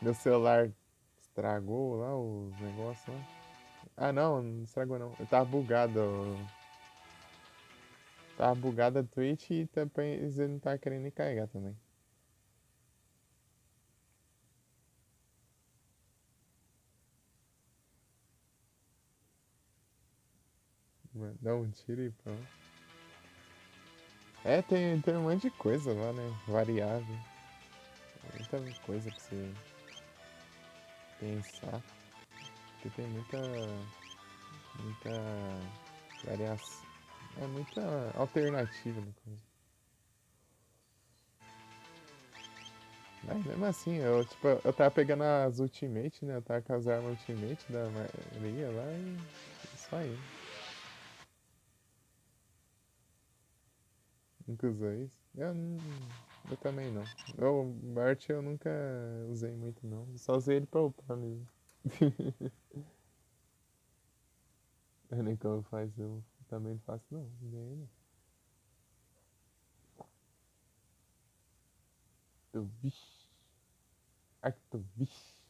meu celular estragou lá os negócios lá. Ah não estragou não. Eu tava bugado. Tava bugado a Twitch e também ele não tava querendo nem carregar também. Dá um tiro e pronto. Tem um monte de coisa lá, né? Variável. Muita coisa pra você pensar. Porque tem muita variação. É muita alternativa no caso. Mas mesmo assim, eu tava pegando as Ultimate, né? Eu tava com as armas Ultimate da maioria lá e isso aí. Nunca usei isso. Eu também não. O Bart eu nunca usei muito não. Só usei ele pra upar mesmo. Eu nem como faz, eu também não faço não. Nem não. Vixe. Vixe.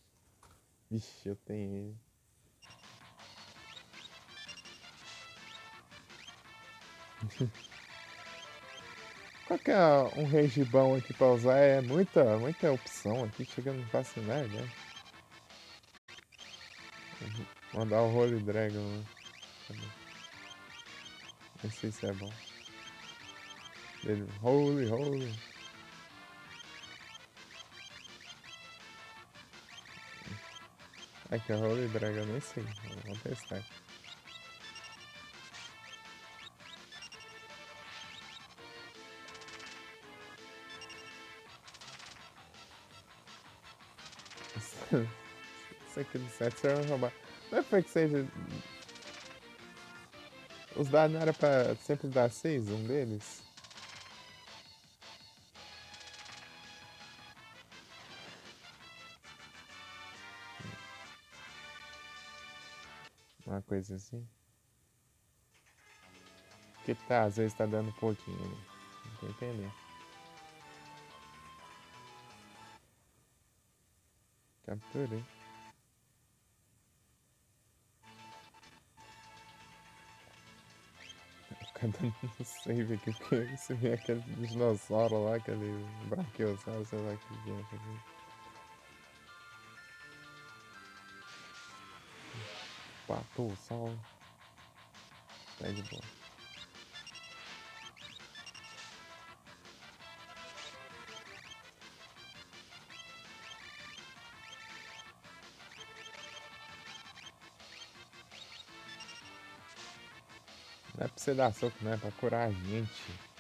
Vixe, eu tenho ele. Qual que é um range bom aqui pra usar? É muita opção aqui, chega não faço nada, né? Mandar o Holy Dragon, né? Não sei se é bom. Ele, Holy. É que a Holy Dragon eu nem sei. Vamos testar. Isso aqui do 7 você vai roubar. Não é foi que seja. Os dados não era pra sempre dar 6, um deles? Uma coisa assim. Que tá, às vezes tá dando um pouquinho ali. Não tô entendendo. Capturei. Cada não sei ver que se vê aquele dinossauro lá, aquele braquiosauro, sei lá que é isso aqui. Patou o sol. Tá de boa. Não é pra você dar soco, não é pra curar a gente.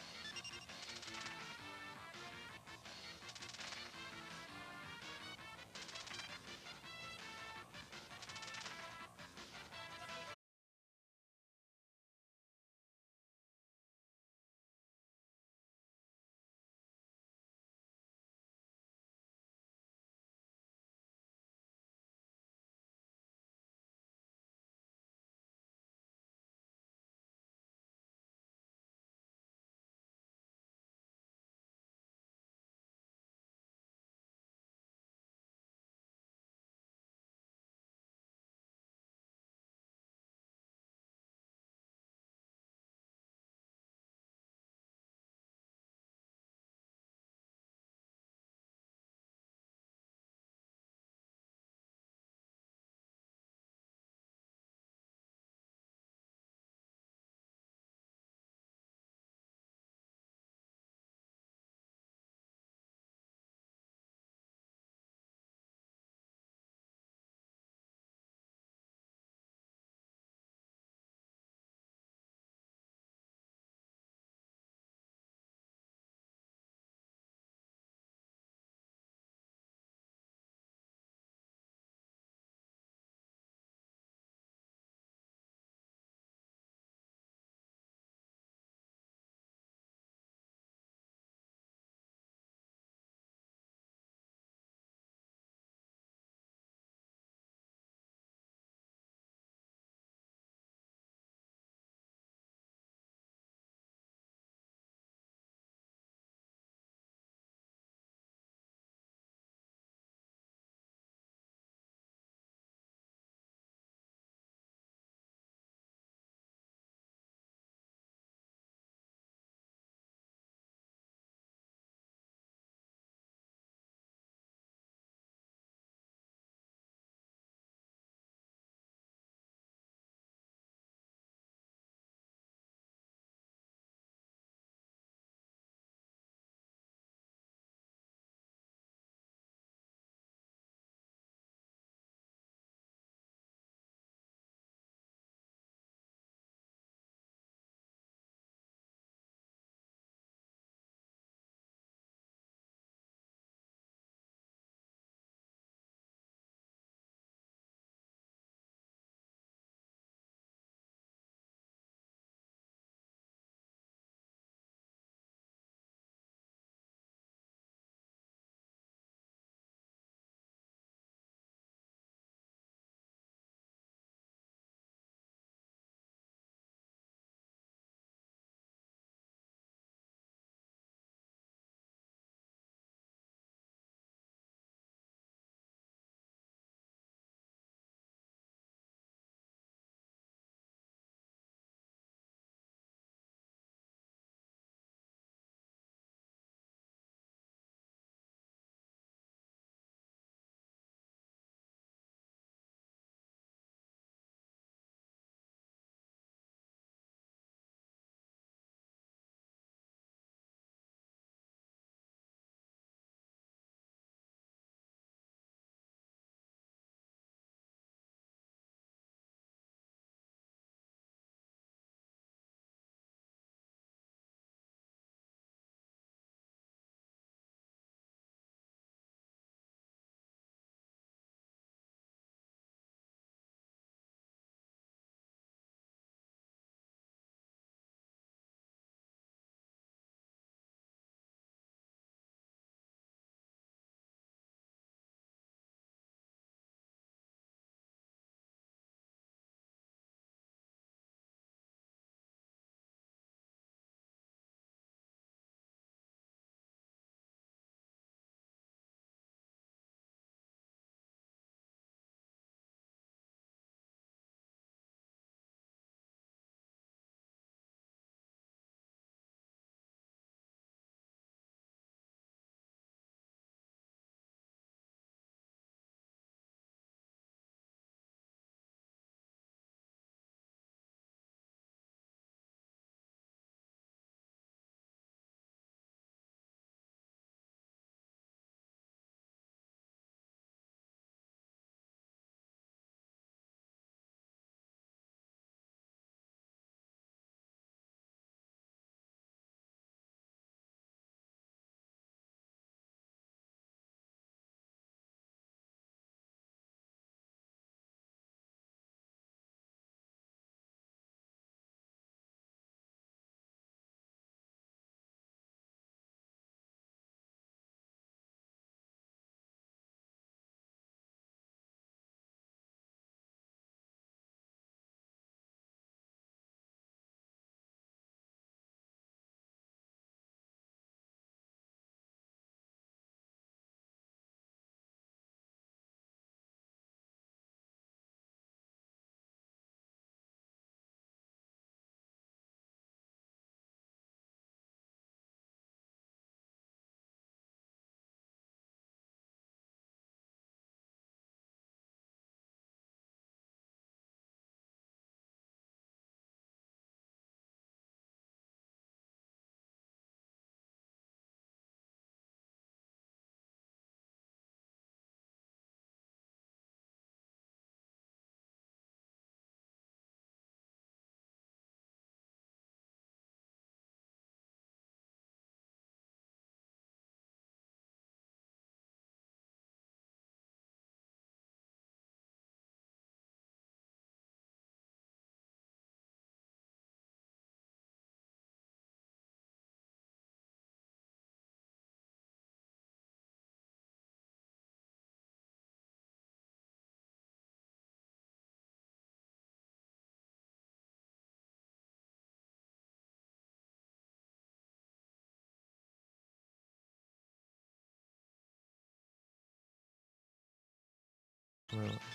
Não.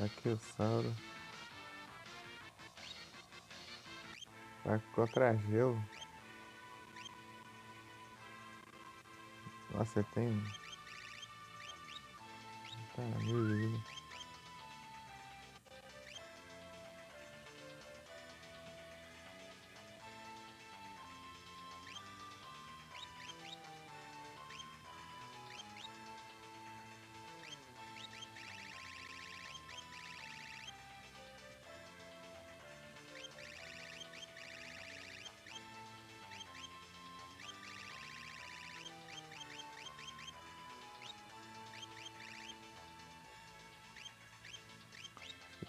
Aqui o Sauro. Tá contra gelo. Nossa, você tem. Tá, meu Deus.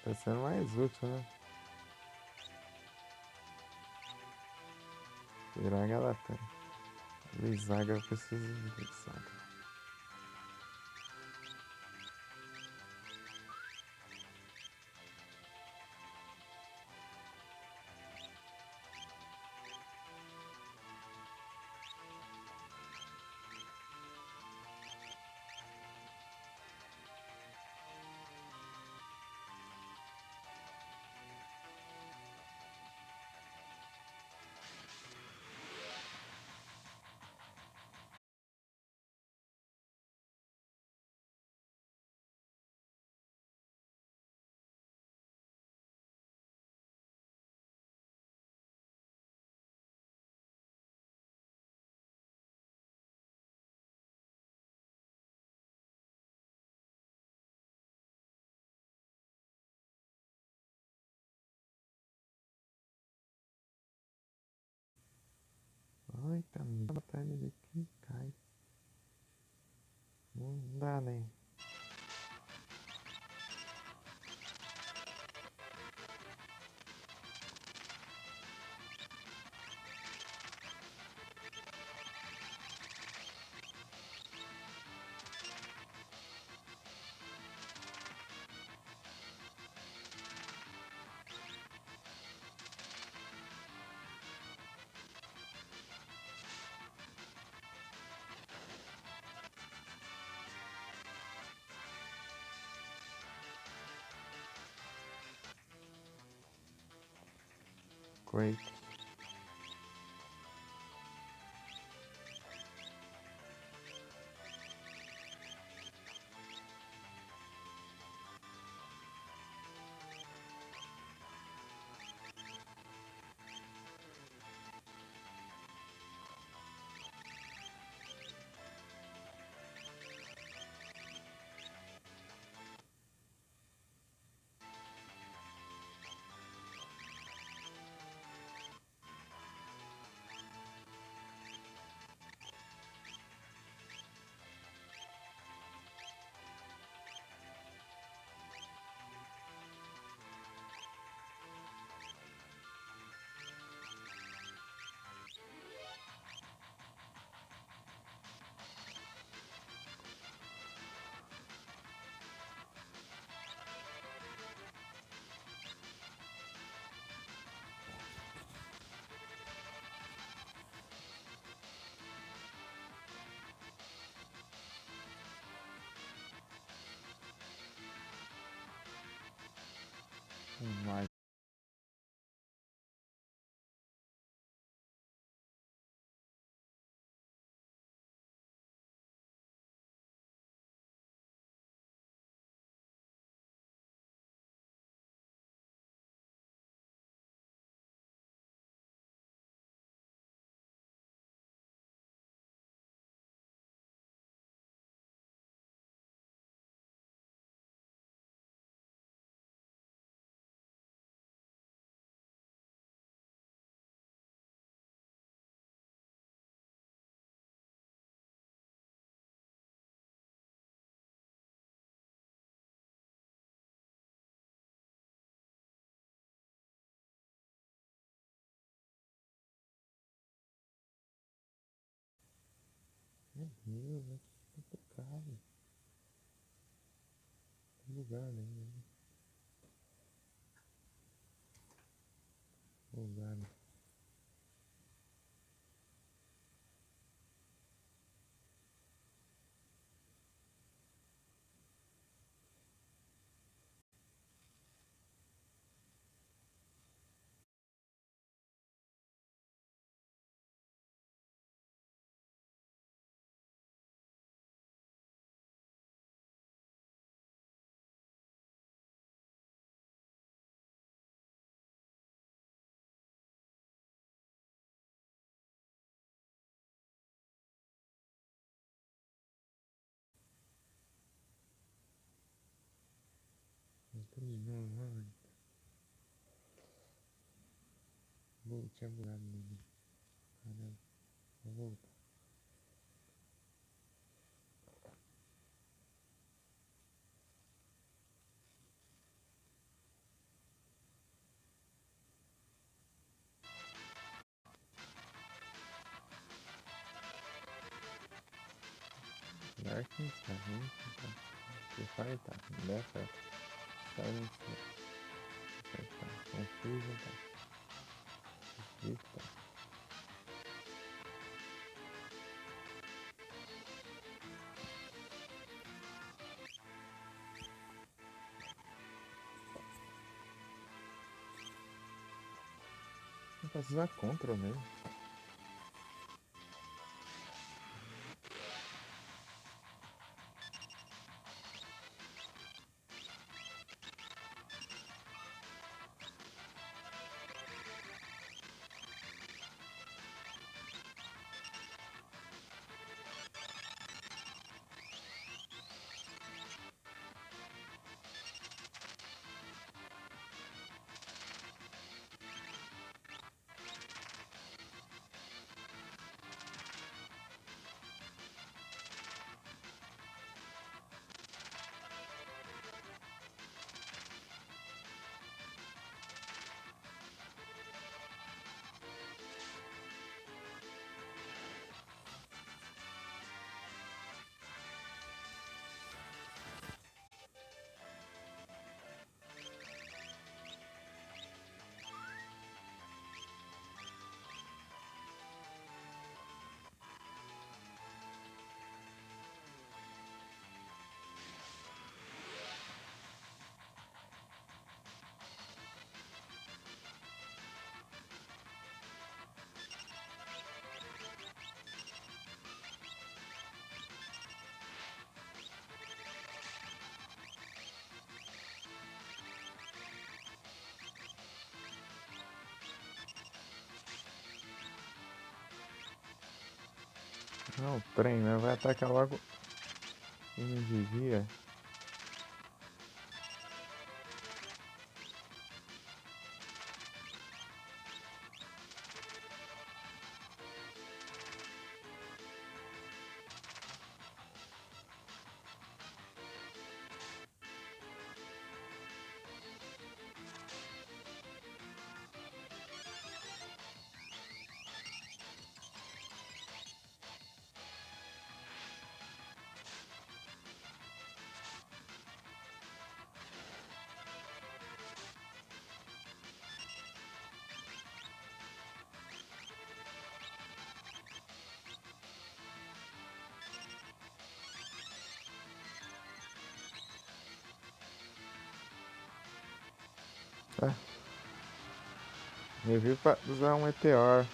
Tá sendo mais útil, né? Virar a Galatasaray. Lisaga, eu preciso de Lisaga. Ai, tá me batalha de quem cai. Não dá, né? Great. My Meu Deus, é muito caro. Tem lugar ali, né? Lugar. Não terminou, ai. Tinha bugado nele. Caramba, vou voltar. Darkness tá ruim, tá. Prefire tá. Death tá. Silence tá. Certo, tá. Confusion tá. Sleep tá. Não posso usar control mesmo. Não, o trem, né? Vai atacar logo e não devia. Tá? Me viu pra usar um meteor.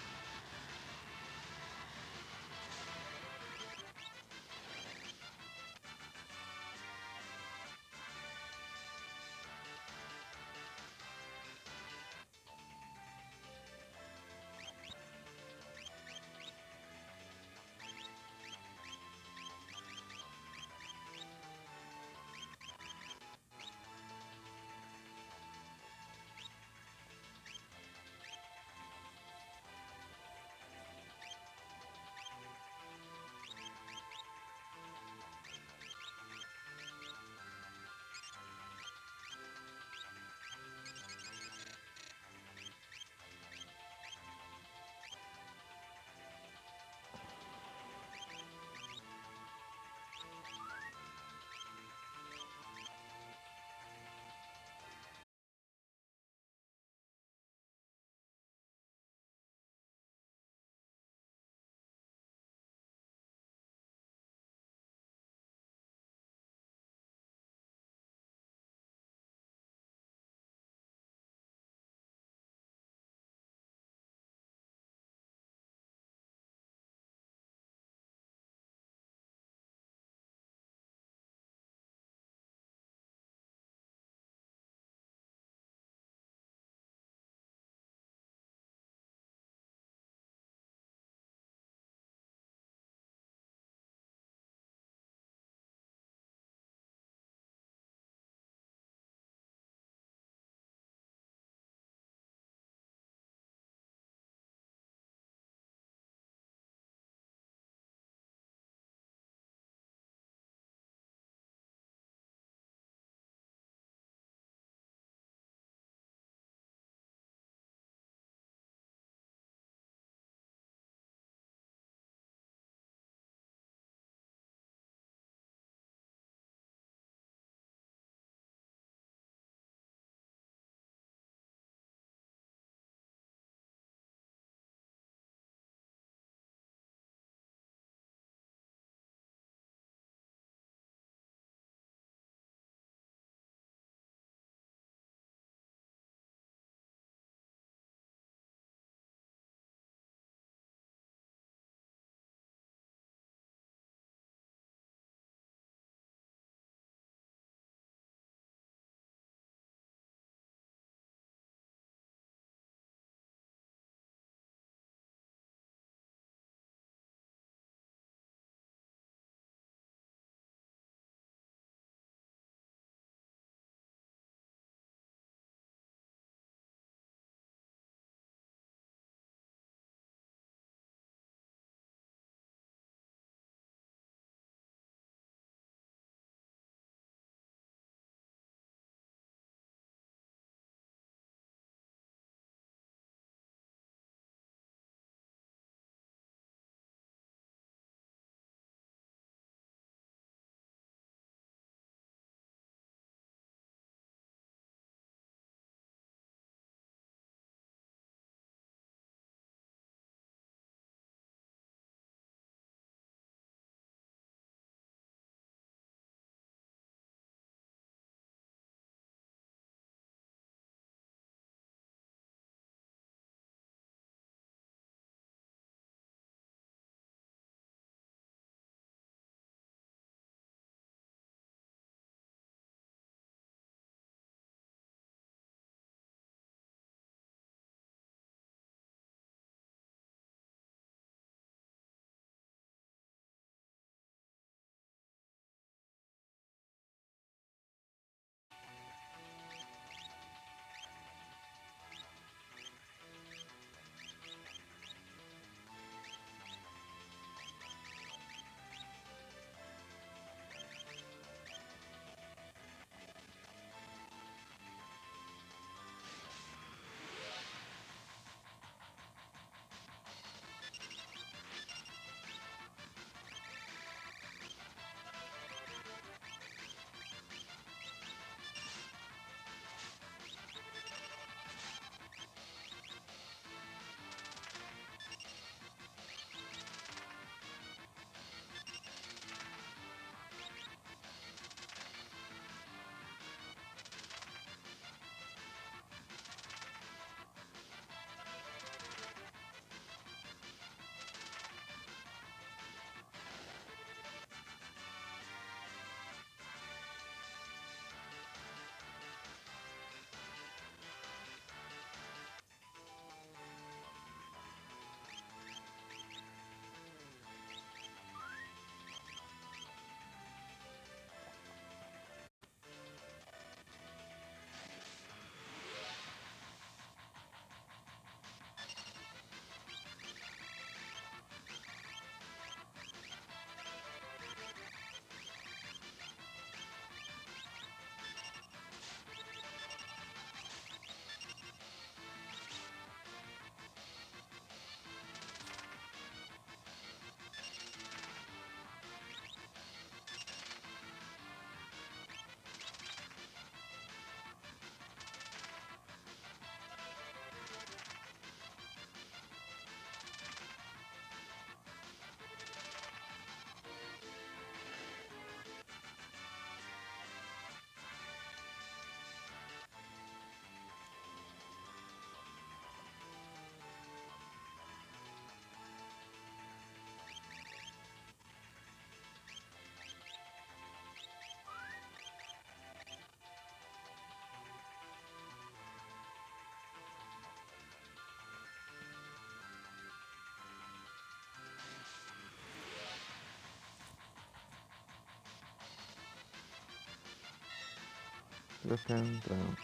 Trocando.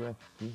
Aqui.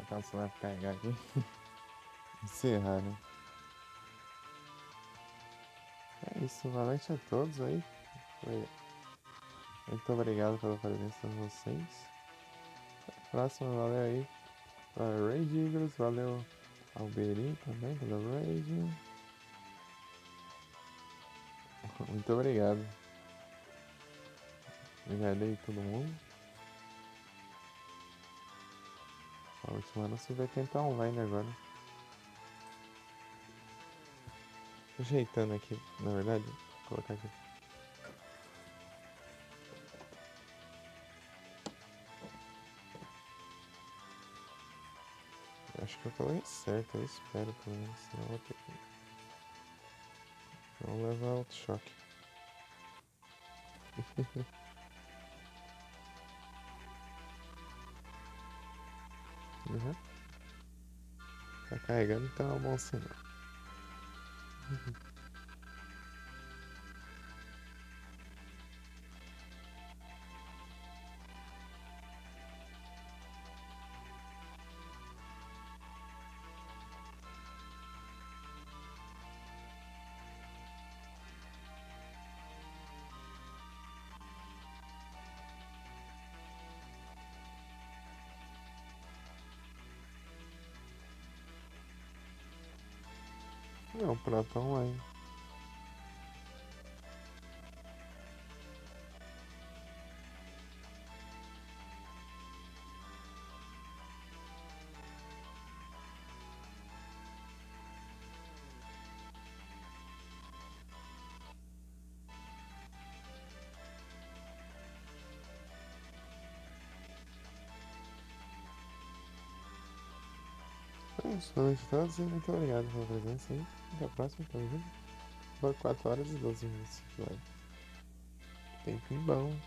colocar o celular pra carregar aqui. Encerrar, né? É isso, boa noite a todos aí. Muito obrigado pela presença de vocês. Até a próxima, valeu aí. Valeu, Raid Eagles, valeu Alberim também pelo Raid. Muito obrigado. Obrigado aí todo mundo. A última não se vê quem tá online agora. Tô ajeitando aqui, na verdade. Vou colocar aqui. Acho que eu coloquei certo, eu espero pelo menos, senão eu vou ter que. Vamos levar outro choque. Uhum. Tá carregando, então é um bom sinal. Não, pronto, tá online. É isso, boa noite a todos e muito obrigado pela presença aí. Até a próxima, tamo junto. Foi 4 horas e 12 minutos de live. Tempinho bom.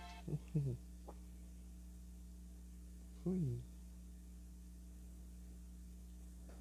Fui.